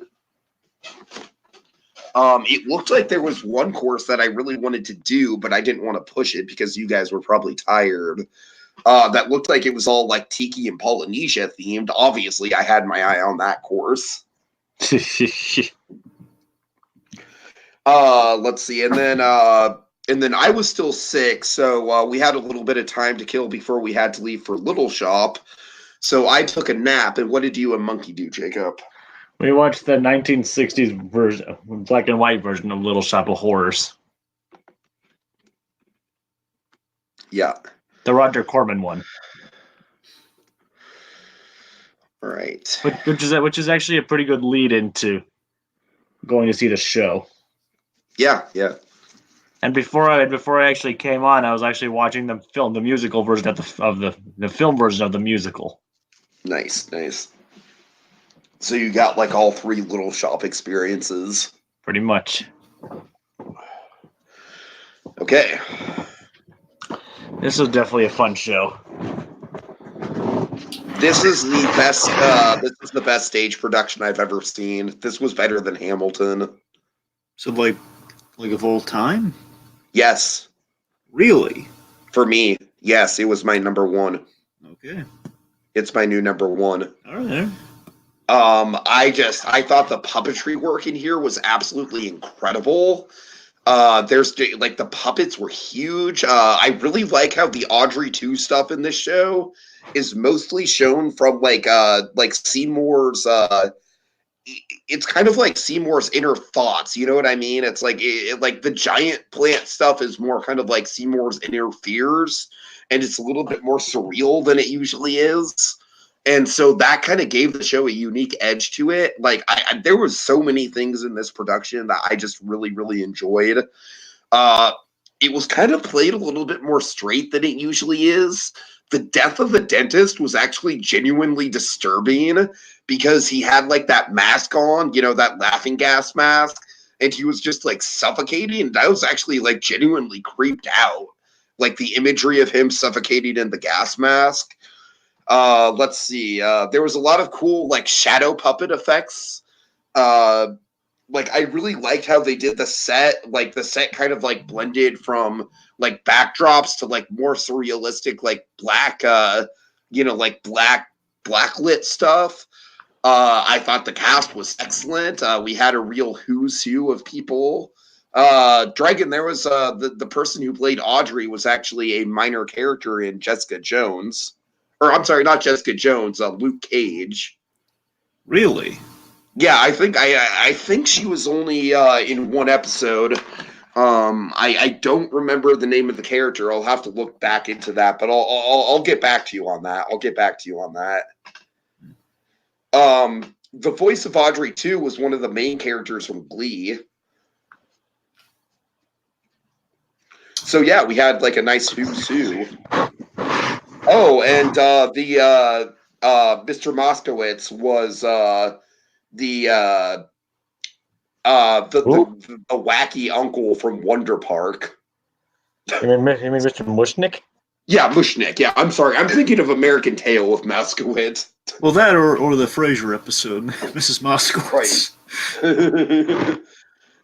It looked like there was one course that I really wanted to do, but I didn't want to push it because you guys were probably tired. That looked like it was all like Tiki and Polynesia themed. Obviously, I had my eye on that course. Let's see, and then I was still sick, so we had a little bit of time to kill before we had to leave for Little Shop. So I took a nap. And what did you and Monkey do, Jacob? We watched the 1960s version, black and white version of Little Shop of Horrors. Yeah, the Roger Corman one. All right. Which is actually a pretty good lead into going to see the show. Yeah. And before I actually came on, I was actually watching the musical version of the film version of the musical. Nice. So you got like all 3 Little Shop experiences. Pretty much. Okay. This was definitely a fun show. This is the best. This is the best stage production I've ever seen. This was better than Hamilton. So like of all time? Yes. Really? For me, yes, it was my number 1. Okay. It's my new number 1. All right. I thought the puppetry work in here was absolutely incredible. There's like the puppets were huge. I really like how the Audrey 2 stuff in this show is mostly shown from like Seymour's it's kind of like Seymour's inner thoughts, you know what I mean? It's like like the giant plant stuff is more kind of like Seymour's inner fears, and it's a little bit more surreal than it usually is. And so that kind of gave the show a unique edge to it. Like there was so many things in this production that I just really, really enjoyed. It was kind of played a little bit more straight than it usually is. The death of the dentist was actually genuinely disturbing because he had like that mask on, you know, that laughing gas mask, and he was just like suffocating. And I was actually like genuinely creeped out. Like the imagery of him suffocating in the gas mask. Let's see. There was a lot of cool like shadow puppet effects. Like I really liked how they did the set. Like the set kind of like blended from like backdrops to like more surrealistic, like black, like black lit stuff. I thought the cast was excellent. We had a real who's who of people. Dragon, there was the person who played Audrey was actually a minor character in Jessica Jones. Or I'm sorry, not Jessica Jones, Luke Cage. Really? Yeah, I think she was only in one episode. I don't remember the name of the character. I'll have to look back into that, but I'll get back to you on that. The voice of Audrey 2 was one of the main characters from Glee. So yeah, we had like a nice who's who. Oh, and the Mr. Moskowitz was the wacky uncle from Wonder Park. You mean Mr. Mushnick? Yeah, Mushnick. Yeah, I'm sorry. I'm thinking of American Tail with Moskowitz. Well, that or the Frasier episode, Mrs. Moskowitz. Right.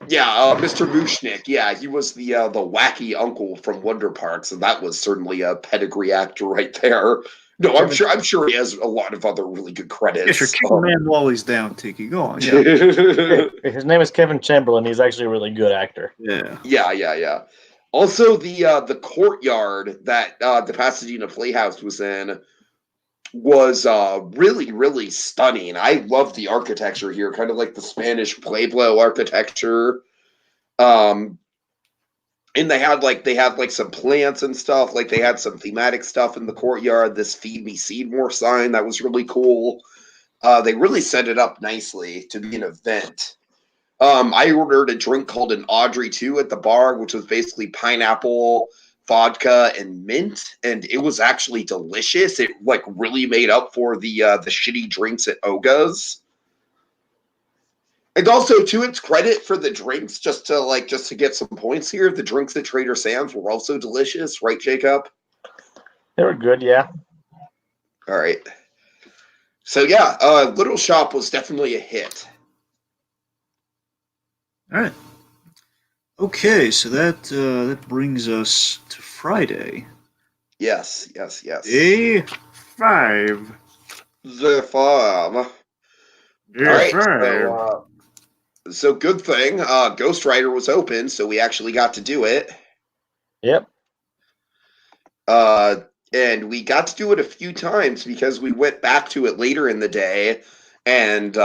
Yeah, Mr. Mushnick. Yeah, he was the wacky uncle from Wonder Park, so that was certainly a pedigree actor right there. No, I'm sure he has a lot of other really good credits. Yeah, sure. Keep a man while he's down, Tiki. Go on. Yeah. His name is Kevin Chamberlain. He's actually a really good actor. Yeah. Also, the courtyard that the Pasadena Playhouse was in was really, really stunning. I love the architecture here, kind of like the Spanish Pueblo architecture. Um, and they had like some plants and stuff. Like they had some thematic stuff in the courtyard. This "Feed Me Seymour" sign that was really cool. They really set it up nicely to be an event. I ordered a drink called an Audrey 2 at the bar, which was basically pineapple, vodka, and mint, and it was actually delicious. It like really made up for the shitty drinks at Oga's. And also, to its credit for the drinks, just to get some points here, the drinks at Trader Sam's were also delicious, right, Jacob? They were good, yeah. All right. So yeah, Little Shop was definitely a hit. All right. Okay, so that brings us to Friday. Yes, yes, yes. Day 5. The farm. Day All right. 5. So good thing Ghost Rider was open, so we actually got to do it. Yep. And we got to do it a few times because we went back to it later in the day, and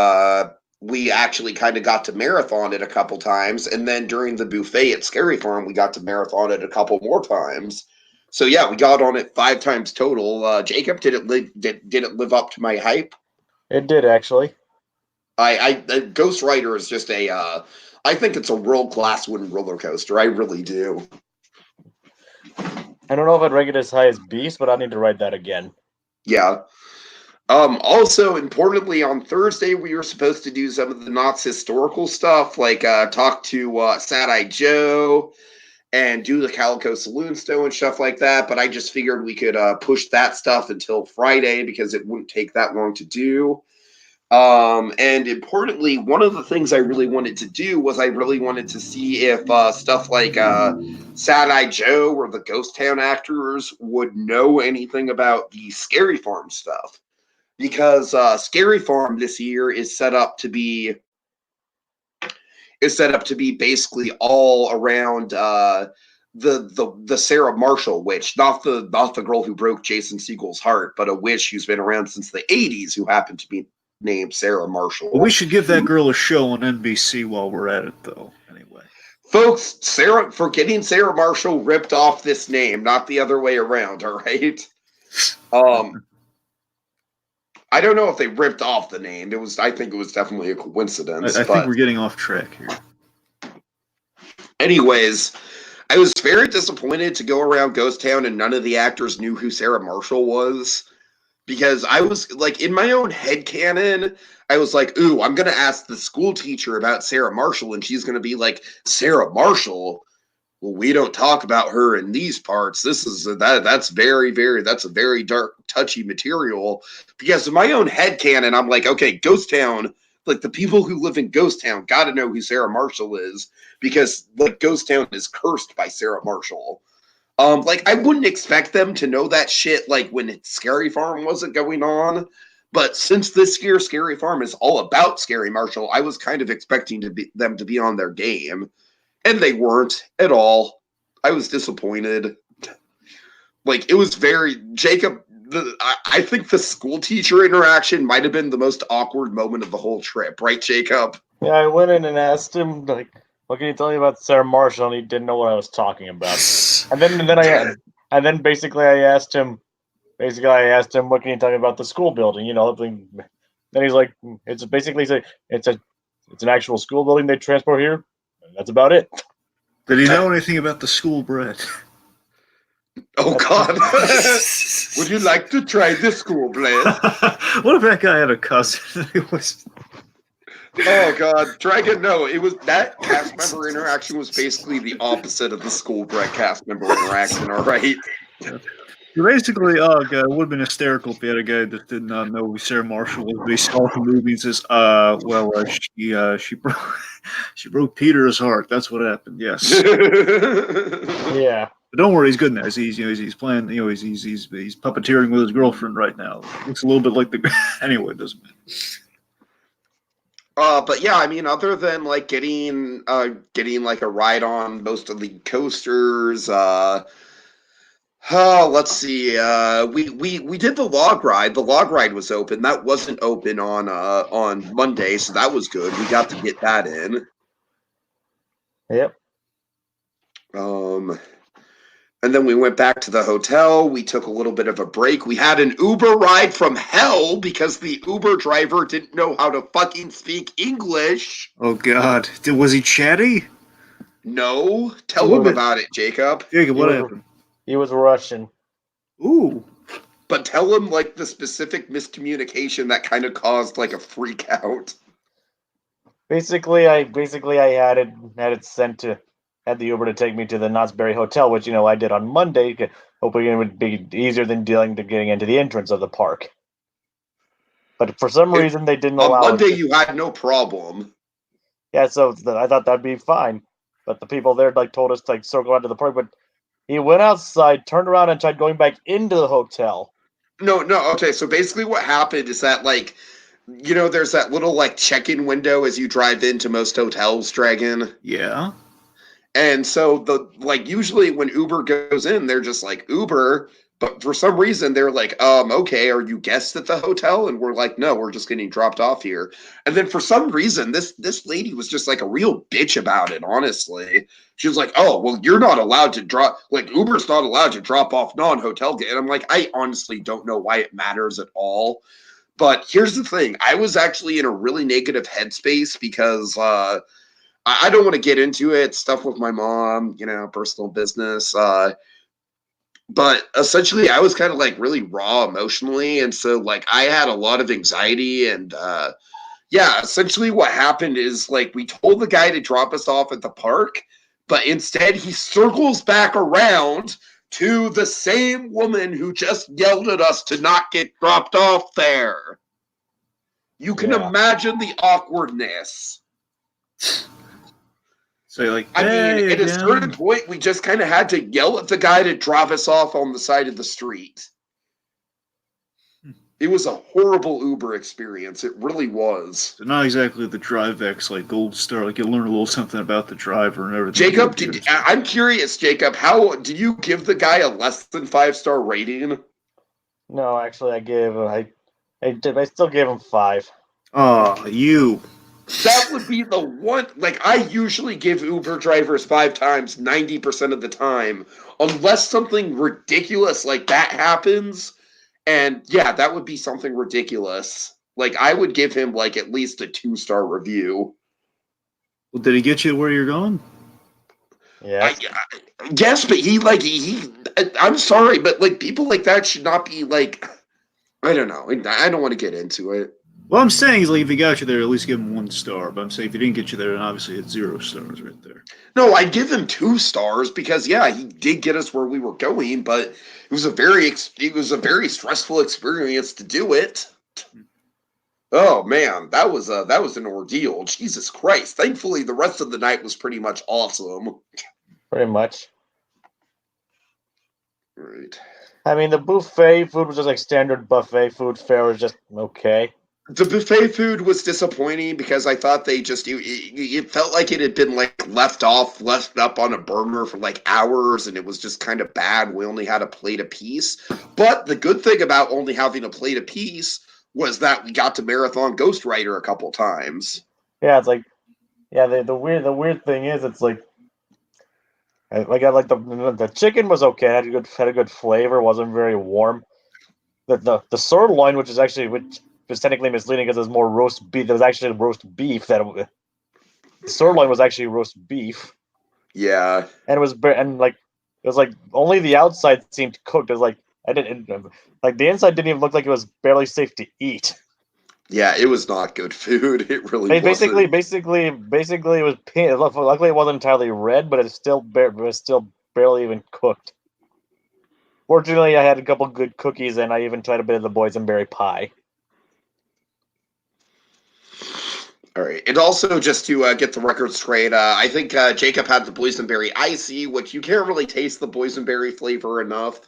we actually kind of got to marathon it a couple times. And then during the buffet at Scary Farm, we got to marathon it a couple more times. So yeah, we got on it 5 times total. Jacob, did it live up to my hype? It did, actually. Ghost Rider is just I think it's a world-class wooden roller coaster. I really do. I don't know if I'd rank it as high as Beast, but I need to write that again. Yeah. Also, importantly, on Thursday, we were supposed to do some of the Knott's historical stuff, like talk to Sad-Eye Joe and do the Calico Saloon Stone and stuff like that. But I just figured we could push that stuff until Friday because it wouldn't take that long to do. And importantly, one of the things I really wanted to do was I really wanted to see if stuff like Sad-Eye Joe or the Ghost Town actors would know anything about the Scary Farm stuff. Because Scary Farm this year is set up to be basically all around the Sarah Marshall witch, not the girl who broke Jason Segel's heart, but a witch who's been around since the 80s who happened to be named Sarah Marshall. Well, we should give that girl a show on NBC while we're at it, though. Anyway, folks, Sarah Marshall ripped off this name, not the other way around. All right. I don't know if they ripped off the name. I think it was definitely a coincidence. I think we're getting off track here. Anyways, I was very disappointed to go around Ghost Town and none of the actors knew who Sarah Marshall was. Because I was, like, in my own headcanon, I was like, ooh, I'm going to ask the school teacher about Sarah Marshall, and she's going to be like, Sarah Marshall? Well, we don't talk about her in these parts. That's a very dark, touchy material. Because in my own headcanon, I'm like, okay, Ghost Town, like, the people who live in Ghost Town got to know who Sarah Marshall is, because, like, Ghost Town is cursed by Sarah Marshall. Like, I wouldn't expect them to know that shit, like, when Scary Farm wasn't going on. But since this year Scary Farm is all about Scary Marshall, I was kind of expecting them to be on their game. And they weren't at all. I was disappointed. Like, it was very... Jacob, I think the school teacher interaction might have been the most awkward moment of the whole trip. Right, Jacob? Yeah, I went in and asked him, like, what can you tell me about Sarah Marshall? And he didn't know what I was talking about. And then basically I asked him, what can you tell me about the school building? You know, then he's like, it's an actual school building they transport here. And that's about it. Did he know anything about the school bread? Oh God! Would you like to try the school bread? What if that guy had a cousin? Oh God, Dragon! No, it was that cast member interaction was basically the opposite of the school bread cast member interaction. All right. Basically, oh God, it would have been hysterical if you had a guy that did not know who Sarah Marshall was, but he saw the movie and says, she broke Peter's heart. That's what happened. Yes. Yeah. But don't worry, he's good now. He's playing. He's puppeteering with his girlfriend right now. Looks a little bit like the. Anyway, it doesn't matter. But yeah, I mean, other than like getting like a ride on most of the coasters, Oh, let's see. We did the log ride. The log ride was open. That wasn't open on Monday, so that was good. We got to get that in. Yep. And then we went back to the hotel. We took a little bit of a break. We had an Uber ride from hell because the Uber driver didn't know how to fucking speak English. Oh God, was he chatty? No, tell him about it, Jacob. Jacob, what happened? He was Russian. Ooh. But tell him like the specific miscommunication that kind of caused like a freak out. Basically, I had it sent to had the Uber to take me to the Knott's Berry Hotel, which I did on Monday, hoping it would be easier than getting into the entrance of the park. But for some reason, they didn't allow it. On Monday, it. You had no problem. Yeah, so I thought that'd be fine. But the people there told us to circle out to the park. But he went outside, turned around, and tried going back into the hotel. No. Okay, so basically what happened is that there's that little check-in window as you drive into most hotels, Dragon. Yeah. And so usually when Uber goes in, they're just like Uber, but for some reason they're like, okay, are you guests at the hotel? And we're like, no, we're just getting dropped off here. And then for some reason, this lady was just like a real bitch about it, honestly. She was like, oh, well, you're not allowed to Uber's not allowed to drop off non-hotel guests. And I'm like, I honestly don't know why it matters at all. But here's the thing. I was actually in a really negative headspace because I don't want to get into it. Stuff with my mom, personal business. But essentially, I was kind of really raw emotionally. And so I had a lot of anxiety. And essentially what happened is we told the guy to drop us off at the park, but instead he circles back around to the same woman who just yelled at us to not get dropped off there. You can imagine the awkwardness. So at a certain point, we just kind of had to yell at the guy to drop us off on the side of the street. It was a horrible Uber experience. It really was. So not exactly the DriveX Gold Star. You learn a little something about the driver and everything. Jacob, I'm curious, Jacob, how did you give the guy a less than 5-star rating? No, actually, I still gave him 5. Oh, you. That would be the one. I usually give Uber drivers 5 times 90% of the time, unless something ridiculous like that happens. And yeah, that would be something ridiculous. I would give him at least a 2-star review. Well, did he get you where you're going? Yeah. Yes, but he I'm sorry, but people like that should not be I don't know. I don't want to get into it. Well, I'm saying is if he got you there, at least give him 1 star. But I'm saying if he didn't get you there, then obviously it's 0 stars right there. No, I'd give him 2 stars because he did get us where we were going, but it was a very stressful experience to do it. Oh man, that was an ordeal. Jesus Christ! Thankfully, the rest of the night was pretty much awesome. Pretty much. Right. The buffet food was just standard buffet food. Fare was just okay. The buffet food was disappointing because I thought they just it felt like it had been left up on a burner for hours, and it was just kind of bad. We only had a plate apiece. But the good thing about only having a plate apiece was that we got to marathon Ghost Rider a couple times. Yeah, it's the weird thing is it's the chicken was okay. It had a good flavor. Wasn't very warm. The sirloin, which was technically misleading because it was more roast beef. There was actually roast beef. The sirloin was actually roast beef. Yeah, and it was only the outside seemed cooked. It was the inside didn't even look like it was barely safe to eat. Yeah, it was not good food. It really wasn't. Basically, it was pink. Luckily, it wasn't entirely red, but it was still barely even cooked. Fortunately, I had a couple good cookies, and I even tried a bit of the boysenberry pie. All right. And also, just to get the record straight, I think Jacob had the boysenberry icy, which you can't really taste the boysenberry flavor enough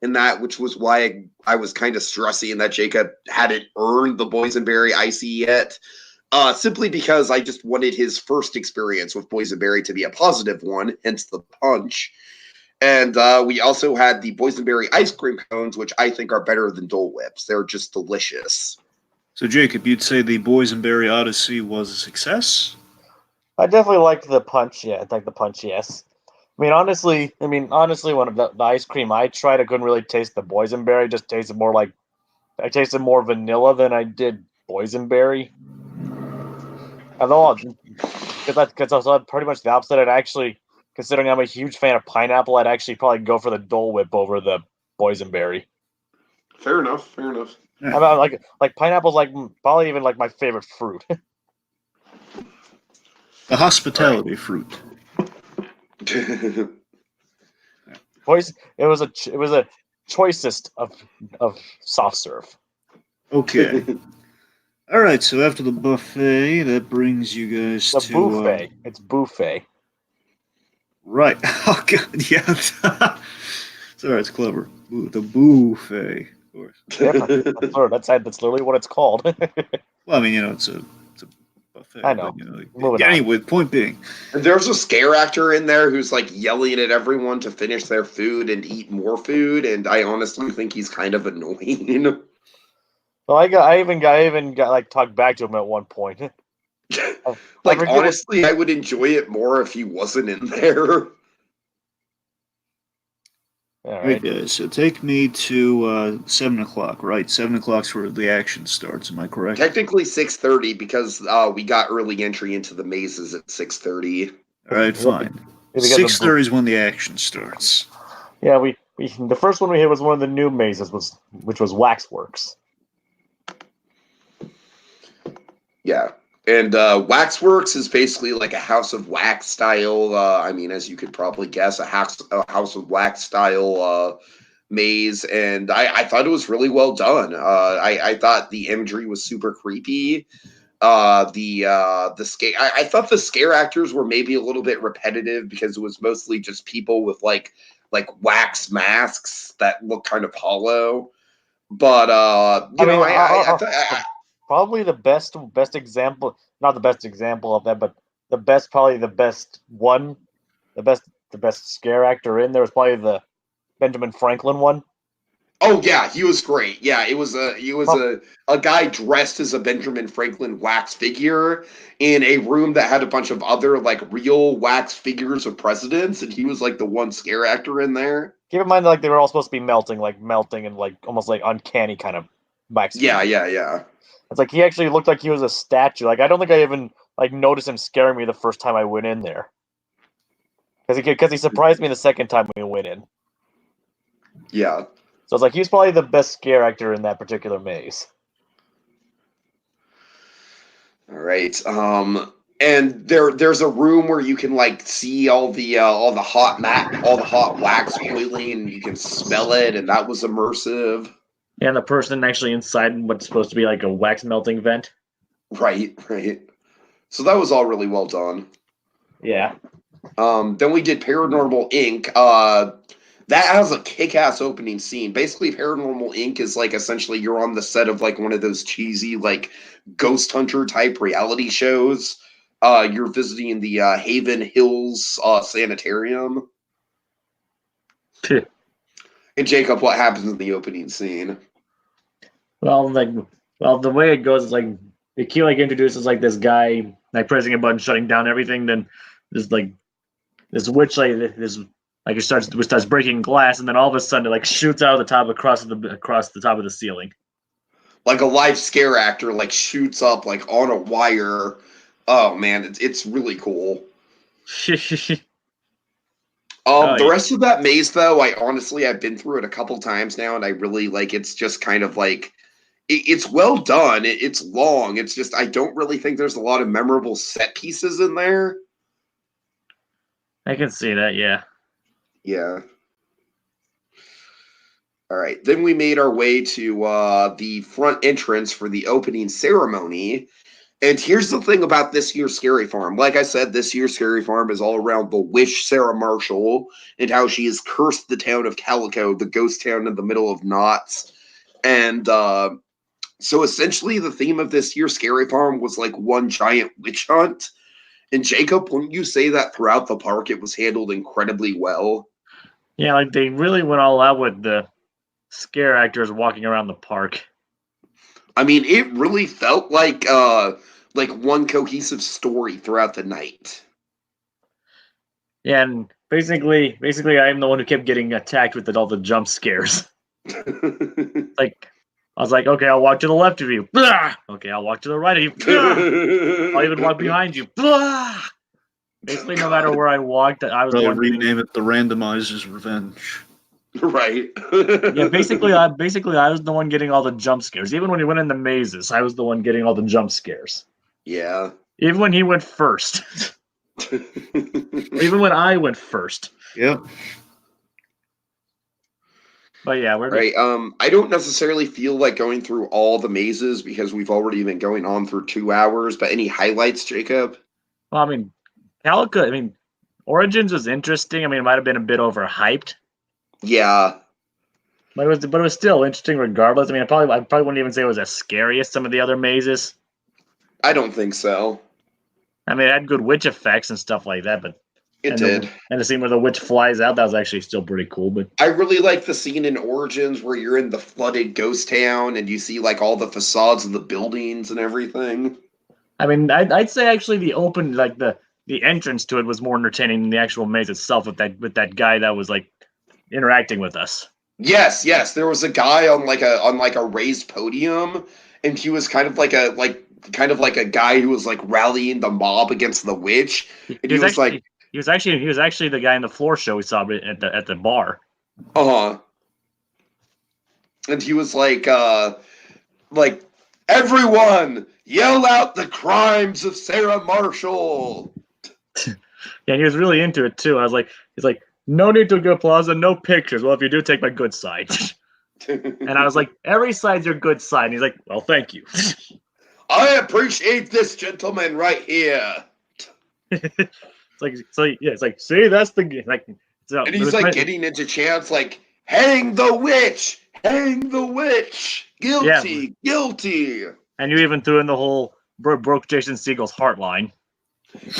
in that, which was why I was kind of stressing that Jacob hadn't earned the boysenberry icy yet. Simply because I just wanted his first experience with boysenberry to be a positive one, hence the punch. And we also had the boysenberry ice cream cones, which I think are better than Dole Whips. They're just delicious. So, Jacob, you'd say the Boysenberry Odyssey was a success? I definitely liked the punch. Yeah, I like the punch. Yes. Honestly, one of the ice cream I tried, I couldn't really taste the boysenberry. It just tasted more like I tasted more vanilla than I did boysenberry. Although, because also pretty much the opposite. I'd actually, considering I'm a huge fan of pineapple, I'd actually probably go for the Dole Whip over the boysenberry. Fair enough. Fair enough. Yeah. Like pineapple's like probably even like my favorite fruit. The hospitality fruit. It was a choicest of soft serve. Okay. All right, so after the buffet, that brings you guys The to... buffet. It's buffet. Right. Oh, God, yeah. Sorry, it's clever. The buffet, of course. Yeah, that's literally what it's called. Well, it's a buffet. I know. But, anyway, point being. There's a scare actor in there who's like yelling at everyone to finish their food and eat more food, and I honestly think he's kind of annoying. Well, I even got like talked back to him at one point. Honestly, I would enjoy it more if he wasn't in there. All right, guys. So take me to 7 o'clock, right? 7 o'clock's where the action starts. Am I correct? Technically 6:30 because we got early entry into the mazes at 6:30. All right, fine. 6:30 is when the action starts. Yeah, we the first one we hit was one of the new mazes, which was Waxworks. Yeah. And Waxworks is basically like a House of Wax style. As you could probably guess, a House of Wax style maze. And I thought it was really well done. I thought the imagery was super creepy. The scare. I thought the scare actors were maybe a little bit repetitive because it was mostly just people with like wax masks that look kind of hollow. But I thought. Probably the best example, not the best example of that, but the best scare actor in there was probably the Benjamin Franklin one. Oh yeah, he was great. Yeah, he was a guy dressed as a Benjamin Franklin wax figure in a room that had a bunch of other like real wax figures of presidents, and he was like the one scare actor in there. Keep in mind that, like, they were all supposed to be melting and like almost like uncanny kind of wax. Yeah. It's like he actually looked like he was a statue. Like I don't think I even like noticed him scaring me the first time I went in there. Because he surprised me the second time we went in. Yeah. So it's like he's probably the best scare actor in that particular maze. All right. And there's a room where you can like see all the hot wax boiling, and you can smell it, and that was immersive. And the person actually inside what's supposed to be like a wax melting vent. Right. So that was all really well done. Yeah. Then we did Paranormal Inc. That has a kick-ass opening scene. Basically, Paranormal Inc. is like essentially you're on the set of like one of those cheesy like ghost hunter type reality shows. You're visiting the Haven Hills Sanitarium. And Jacob, what happens in the opening scene? Well, the way it goes is like the key like introduces like this guy like pressing a button, shutting down everything. Then this witch it starts breaking glass, and then all of a sudden it like shoots out of the top across the top of the ceiling. Like a live scare actor like shoots up like on a wire. Oh man, it's really cool. The rest of that maze, though, I've been through it a couple times now, and I really like. It's just kind of like, it's well done. It's long. It's just I don't really think there's a lot of memorable set pieces in there. I can see that, yeah. Yeah. All right. Then we made our way to the front entrance for the opening ceremony. And here's the thing about this year's Scary Farm. Like I said, this year's Scary Farm is all around the witch Sarah Marshall and how she has cursed the town of Calico, the ghost town in the middle of Knott. And so essentially the theme of this year's Scary Farm was like one giant witch hunt. And Jacob, wouldn't you say that throughout the park it was handled incredibly well? Yeah, like they really went all out with the scare actors walking around the park. I mean, it really felt like one cohesive story throughout the night. Yeah, and basically, I'm the one who kept getting attacked with all the jump scares. Like, I was like, okay, I'll walk to the left of you. Blah! Okay, I'll walk to the right of you. Blah! I'll even walk behind you. Blah! Basically, no matter where I walked, I was the Probably one getting. rename it the Randomizer's Revenge. Right. Yeah, basically, I was the one getting all the jump scares. Even when he went in the mazes, I was the one getting all the jump scares. Yeah. Even when he went first. Even when I went first. Yep. But yeah, we're Right. I don't necessarily feel like going through all the mazes because we've already been going on for 2 hours. But any highlights, Jacob? Well, I mean, Calico. I mean, Origins was interesting. I mean, it might have been a bit overhyped, Yeah. but it was still interesting regardless. I mean, I probably wouldn't even say it was as scary as some of the other mazes. I don't think so. I mean, it had good witch effects and stuff like that, but It did. And the scene where the witch flies out, that was actually still pretty cool. But I really like the scene in Origins where you're in the flooded ghost town and you see like all the facades of the buildings and everything. I mean, I'd say actually the open like the entrance to it was more entertaining than the actual maze itself with that guy that was like interacting with us. Yes, yes. There was a guy on like a raised podium, and he was kind of like a guy who was like rallying the mob against the witch. And he was like, he was actually the guy in the floor show we saw at the bar. And he was like everyone yell out the crimes of Sarah Marshall. Yeah, and he was really into it too. He's like, no need to give applause and no pictures. Well, if you do, take my good side. And I was like, every side's your good side. And he's like, well, thank you. I appreciate this gentleman right here. It's like, see, that's the like. So, and he's like getting into chants like, hang the witch, guilty, guilty. And you even threw in the whole broke Jason Segel's heart line.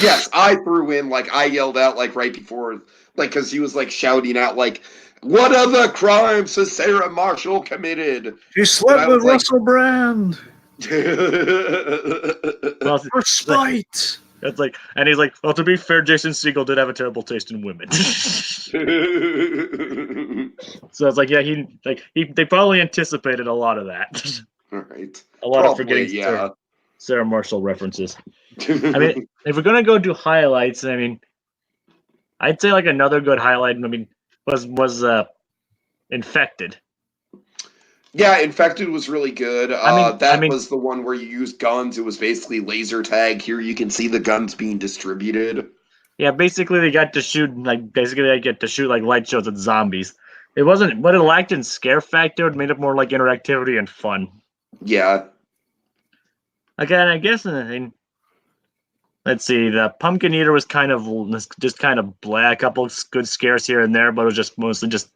Yes, I threw in, like, I yelled out, like, right before, like, because he was, like, shouting out, like, what other crimes has Sarah Marshall committed? She slept with Russell Brand. Well, for spite. It's like, and he's like, well, to be fair, Jason Segel did have a terrible taste in women. So it's like, yeah, they probably anticipated a lot of that. All right. A lot of forgetting Sarah Marshall references. I mean, if we're gonna go do highlights, I mean, I'd say like another good highlight. I mean, was Infected. Yeah, Infected was really good. That was the one where you used guns. It was basically laser tag. Here you can see the guns being distributed. Yeah, basically they get to shoot like light shows at zombies. It wasn't, but it lacked in scare factor. It made it more like interactivity and fun. Yeah. Again, I guess let's see. The Pumpkin Eater was just kind of blah. A couple of good scares here and there, but it was just mostly just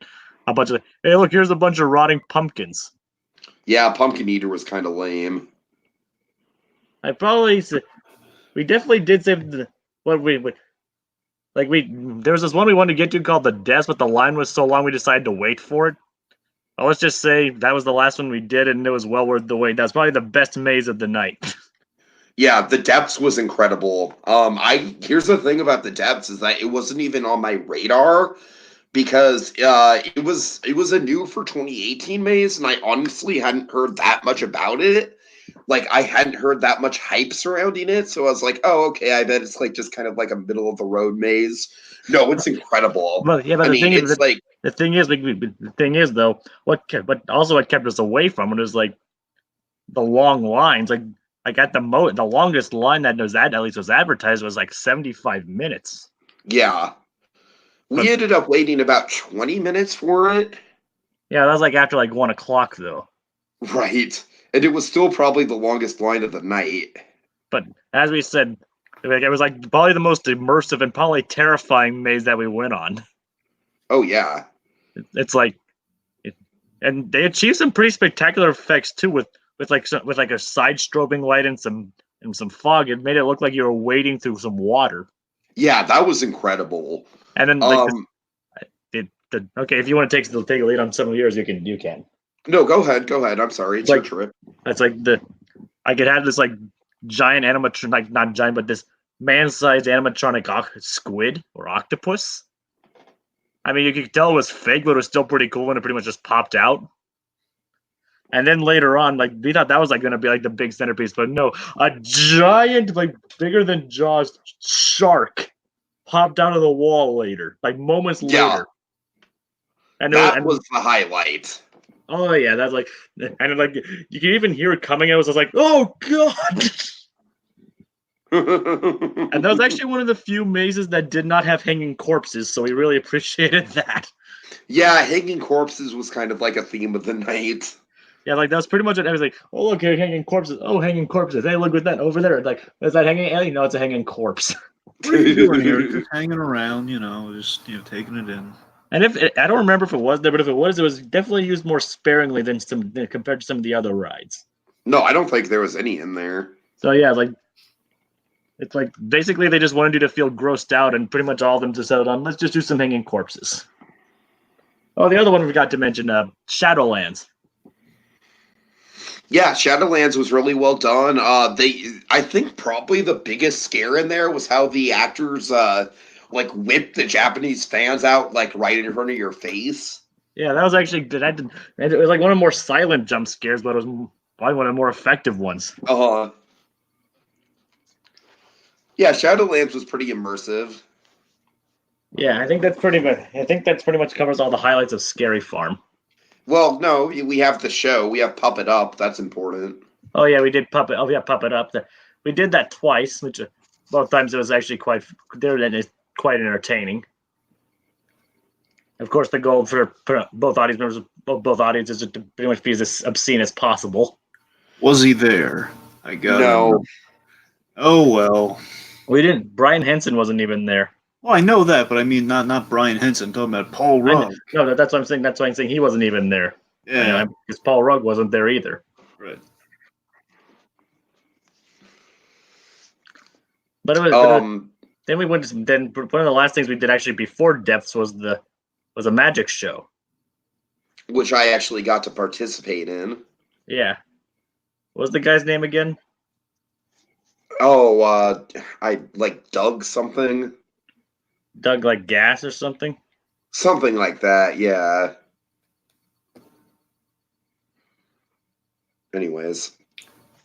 a bunch of, hey, look, here's a bunch of rotting pumpkins. Yeah, Pumpkin Eater was kind of lame. We definitely did save there was this one we wanted to get to called the Death, but the line was so long we decided to wait for it. Well, let's just say that was the last one we did, and it was well worth the wait. That's probably the best maze of the night. Yeah, the Depths was incredible. Here's the thing about the Depths is that it wasn't even on my radar because it was a new for 2018 maze, and I honestly hadn't heard that much about it. Like, I hadn't heard that much hype surrounding it, so I was like, oh, okay, I bet it's like just kind of like a middle of the road maze. No, it's incredible. But the thing is though, what kept us away from it is like the long lines. Like at the longest line that was advertised was like 75 minutes. Yeah. We ended up waiting about 20 minutes for it. Yeah, that was like after like 1:00 though. Right. And it was still probably the longest line of the night. But as we said, it was like probably the most immersive and probably terrifying maze that we went on. Oh yeah. It's like, and they achieved some pretty spectacular effects too with like a side strobing light and some fog. It made it look like you were wading through some water. Yeah, that was incredible. And then okay, if you want to take a lead on some of yours, you can. No, go ahead. Go ahead. I'm sorry. It's your Like- trip. It's like I could have this like giant animatronic, like not giant, but this man-sized animatronic squid or octopus. I mean, you could tell it was fake, but it was still pretty cool, and it pretty much just popped out. And then later on, like we thought that was like going to be like the big centerpiece, but no, a giant, like bigger than Jaws shark popped out of the wall later, like moments Yeah. later. And That was the highlight. oh yeah, that's like, and like you can even hear it coming. I was just like, oh god. And that was actually one of the few mazes that did not have hanging corpses, so we really appreciated that. Yeah, hanging corpses was kind of like a theme of the night. Yeah, like that was pretty much it. I was like, oh look, here hanging corpses. Oh, hanging corpses. Hey, look at that over there. Like, is that hanging alien? No, it's a hanging corpse. What are you doing here? Just hanging around, just taking it in. And if I don't remember if it was there, but if it was definitely used more sparingly than compared to some of the other rides. No, I don't think there was any in there. So yeah, like it's like basically they just wanted you to feel grossed out, and pretty much all of them just settled on let's just do some hanging corpses. Oh, the other one we forgot to mention, Shadowlands. Yeah, Shadowlands was really well done. I think probably the biggest scare in there was how the actors like whipped the Japanese fans out like right in front of your face. Yeah, that was actually it was like one of the more silent jump scares, but it was probably one of the more effective ones. Yeah, Shadowlands was pretty immersive. Yeah, I think that's pretty much covers all the highlights of Scary Farm. Well, no, we have the show. We have Puppet Up. That's important. Oh yeah, we did Puppet. Oh yeah, Puppet Up. We did that twice, which both times it was actually quite entertaining. Of course, the goal for both audience members, both audiences, is to pretty much be as obscene as possible. Was he there? I got No. Oh well. We didn't. Brian Henson wasn't even there. Well, I know that, but I mean not Brian Henson. I'm talking about Paul Rudd. No, that's what I'm saying. That's why I'm saying he wasn't even there. Yeah, because Paul Rudd wasn't there either. right. But it was. Then we went. Then one of the last things we did actually before Depths was a magic show, which I actually got to participate in. Yeah. What was the guy's name again? Oh, I like Doug something. Doug like gas or something? Something like that, yeah. Anyways.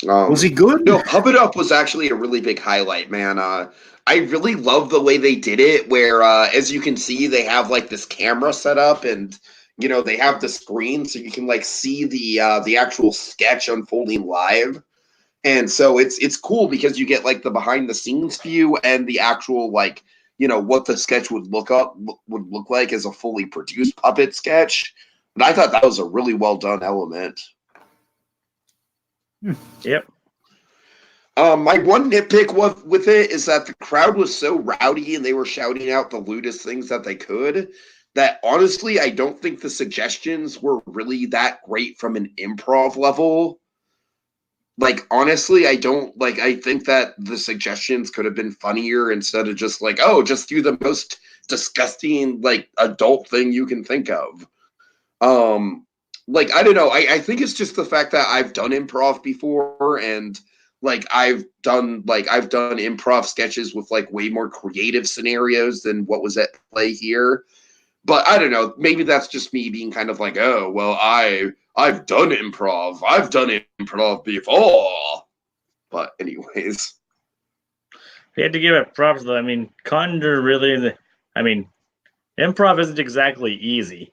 Was he good? No, Puppet Up was actually a really big highlight, man. I really love the way they did it, where as you can see, they have like this camera set up, and they have the screen, so you can like see the actual sketch unfolding live. And so it's cool because you get like the behind the scenes view and the actual like what the sketch would look like as a fully produced puppet sketch. And I thought that was a really well done element. Yep. My one nitpick with it is that the crowd was so rowdy and they were shouting out the lewdest things that they could, that honestly I don't think the suggestions were really that great from an improv level. Like, honestly, I think that the suggestions could have been funnier instead of just like, oh, just do the most disgusting, like, adult thing you can think of. Like, I don't know. I think it's just the fact that I've done improv before, and like I've done improv sketches with like way more creative scenarios than what was at play here. But I don't know. Maybe that's just me being kind of like, oh, well, I've done improv. I've done improv before. But anyways. You had to give it props, though. I mean, Condor really, improv isn't exactly easy.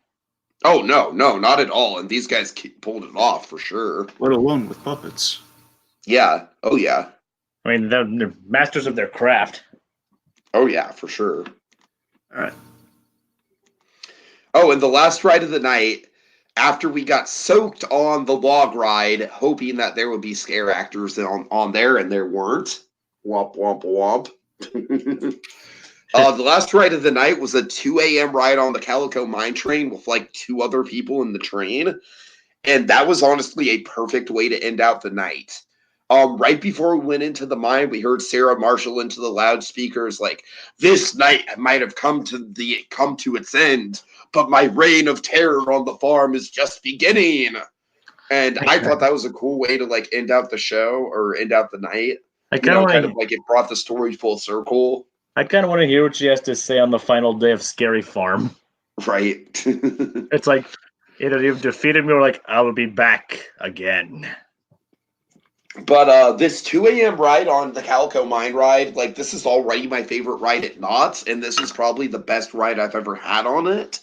Oh, no, not at all. And these guys pulled it off for sure. Let alone with puppets. Yeah. Oh, yeah. I mean, they're masters of their craft. Oh, yeah, for sure. All right. Oh, and the last ride of the night, after we got soaked on the log ride, hoping that there would be scare actors on there, and there weren't. Womp, womp, womp. The last ride of the night was a 2 a.m. ride on the Calico Mine Train with like 2 other people in the train. And that was honestly a perfect way to end out the night. Right before we went into the mine, we heard Sarah Marshall into the loudspeakers like, "This night might have come to its end, but my reign of terror on the farm is just beginning." And I thought that was a cool way to like end out the show or end out the night. I kind of Like it brought the story full circle. I kind of want to hear what she has to say on the final day of Scary Farm. Right. It's like, you've defeated me, or like, I will be back again. But this 2 a.m. ride on the Calico Mine ride, like this is already my favorite ride at Knott's, and this is probably the best ride I've ever had on it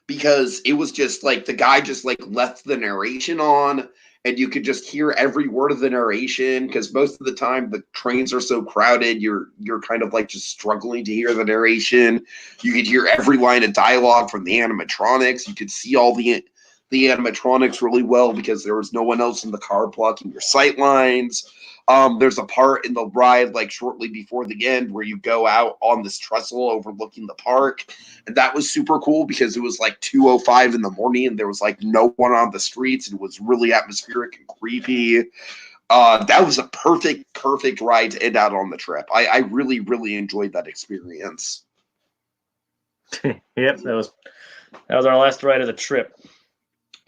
because it was just like the guy just like left the narration on, and you could just hear every word of the narration because most of the time the trains are so crowded, you're kind of like just struggling to hear the narration. You could hear every line of dialogue from the animatronics. You could see all the animatronics really well because there was no one else in the car blocking your sight lines. There's a part in the ride, like shortly before the end, where you go out on this trestle overlooking the park. And that was super cool because it was like 2:05 in the morning and there was like no one on the streets. And it was really atmospheric and creepy. That was a perfect ride to end out on the trip. I really, really enjoyed that experience. Yep, that was our last ride of the trip.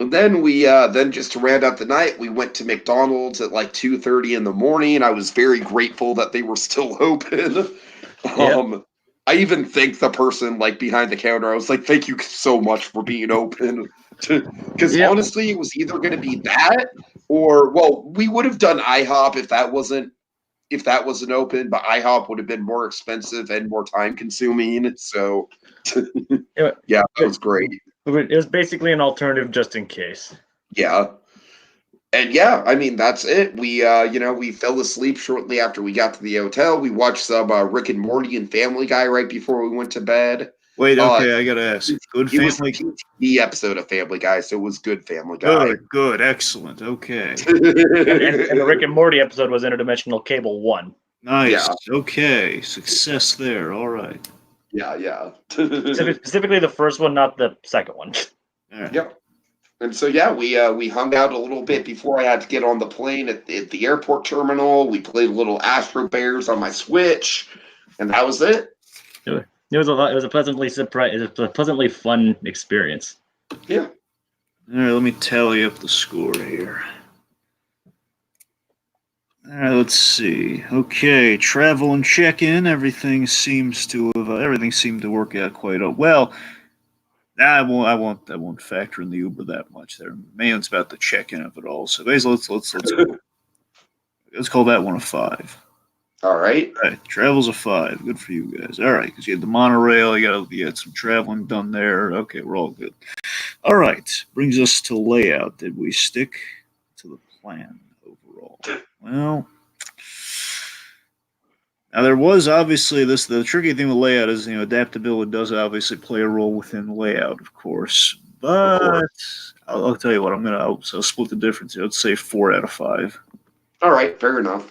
And then we then just to round out the night, we went to McDonald's at like 2:30 in the morning. I was very grateful that they were still open. Yep. I even thanked the person like behind the counter. I was like, "Thank you so much for being open." Because honestly, it was either going to be that or we would have done IHOP if that wasn't open, but IHOP would have been more expensive and more time consuming. So yeah, that was great. It was basically an alternative just in case. Yeah. And yeah, I mean, that's it. We, we fell asleep shortly after we got to the hotel. We watched some Rick and Morty and Family Guy right before we went to bed. Wait, okay, I gotta ask. Good Family? It was the episode of Family Guy, so it was good Family Guy. Good, excellent, okay. and the Rick and Morty episode was Interdimensional Cable 1. Nice, okay. Success there, all right. Yeah. Specifically the first one, not the second one. Right. Yep. And so we hung out a little bit before I had to get on the plane at the airport terminal. We played a little Astro Bears on my Switch, and that was it. It was a pleasantly fun experience. Yeah. All right, let me tally up the score here. All right, let's see. Okay, travel and check-in. Everything seemed to work out quite well. I won't factor in the Uber that much there. Mainly it's about the check-in of it all. So basically, let's call that one a 5. All right. All right, travel's a 5. Good for you guys. All right, because you had the monorail, you had some traveling done there. Okay, we're all good. All right, brings us to layout. Did we stick to the plan overall? Well, now there was obviously the tricky thing with layout is adaptability does obviously play a role within layout, of course. But I'll tell you what, I'll split the difference here. Let's say 4 out of 5. All right, fair enough.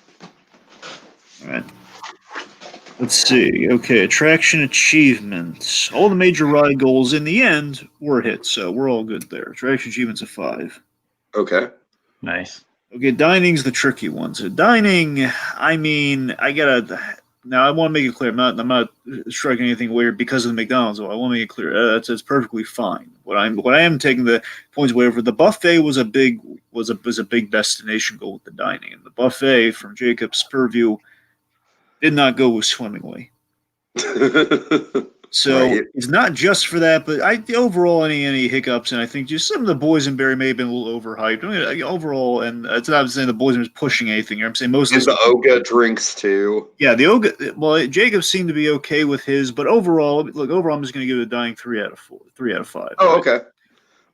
All right. Let's see. Okay, attraction achievements. All the major ride goals in the end were hit, so we're all good there. Attraction achievements a 5. Okay. Nice. Okay, dining's the tricky one. So dining, I mean, now I want to make it clear. I'm not striking anything weird because of the McDonald's. I want to make it clear that's perfectly fine. What I am taking the points away for the buffet was a big destination goal with the dining, and the buffet from Jacob's purview did not go swimmingly. So it's not just for that, but overall any hiccups, and I think just some of the boysenberry may have been a little overhyped. I mean, overall, and it's not saying the boysenberry is pushing anything here. I'm saying most of the Oga drinks too. Yeah, the Oga. Well, Jacob seemed to be okay with his, but overall, I'm just going to give it a dying 3 out of 4, 3 out of 5. Oh, right? Okay.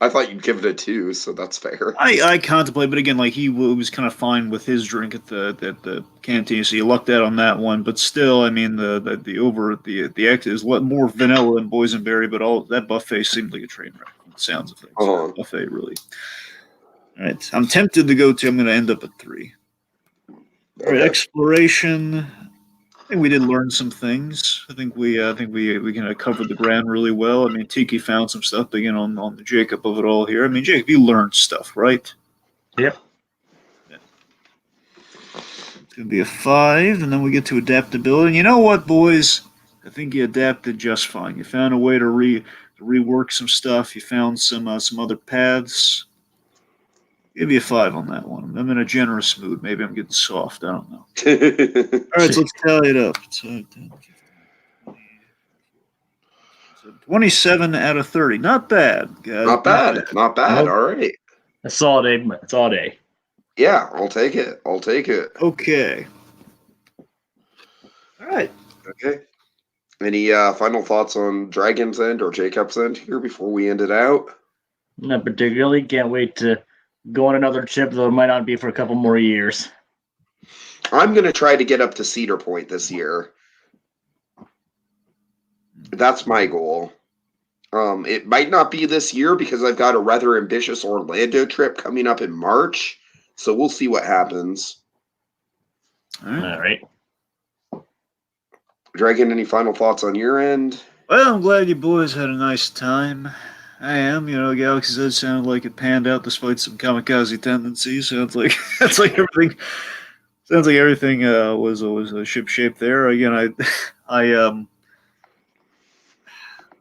I thought you'd give it a 2, so that's fair. I contemplate, but again, like he was kind of fine with his drink at the canteen, so you lucked out on that one. But still, I mean, the act is more vanilla than boysenberry, but all that buffet seemed like a train wreck. It sounds of things. Buffet really. All right, I'm tempted to go to. I'm going to end up at 3. All right, exploration. I think we did learn some things. I think we kind of covered the ground really well. I mean, Tiki found some stuff again on the Jacob of it all here. I mean, Jacob, you learned stuff, right? Yep. Yeah. Could be a 5, and then we get to adaptability. And you know what, boys? I think you adapted just fine. You found a way to rework some stuff. You found some other paths. Give me a 5 on that one. I'm in a generous mood. Maybe I'm getting soft. I don't know. All right, so let's tally it up. So 10, 15, 20, so 27 out of 30. Not bad, guys. Not bad. Not bad. Nope. All right. A solid A. It's all A. Yeah, I'll take it. I'll take it. Okay. All right. Okay. Any final thoughts on Dragon's End or Jacob's End here before we end it out? Not particularly. Can't wait to go on another trip, though it might not be for a couple more years. I'm going to try to get up to Cedar Point this year. That's my goal. It might not be this year because I've got a rather ambitious Orlando trip coming up in March. So we'll see what happens. All right. Dragon, any final thoughts on your end? Well, I'm glad you boys had a nice time. I am. Galaxy's Edge sounded like it panned out despite some kamikaze tendencies. Sounds like everything. Sounds like everything was ship shape there. Again,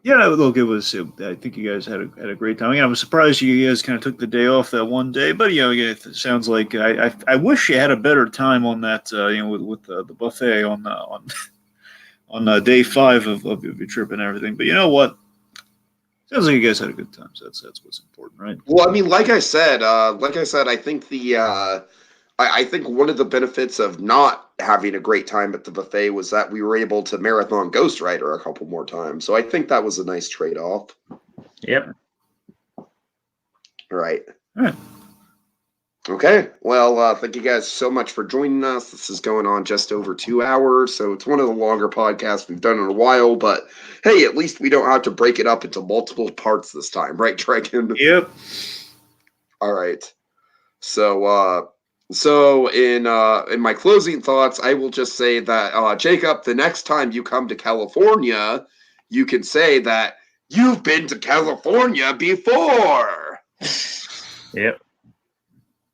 look, it was. I think you guys had a great time. Again, I was surprised you guys kind of took the day off that one day, but again, it sounds like I wish you had a better time on that. With the buffet on day 5 of your trip and everything. But you know what? Sounds like you guys had a good time. So that's what's important, right? Well, I mean, like I said, I think I think one of the benefits of not having a great time at the buffet was that we were able to marathon Ghost Rider a couple more times. So I think that was a nice trade-off. Yep. Right. All right. Okay. Well, thank you guys so much for joining us. This is going on just over 2 hours, so it's one of the longer podcasts we've done in a while. But hey, at least we don't have to break it up into multiple parts this time, right, Dragon? Yep. All right. So in my closing thoughts, I will just say that Jacob, the next time you come to California, you can say that you've been to California before. Yep.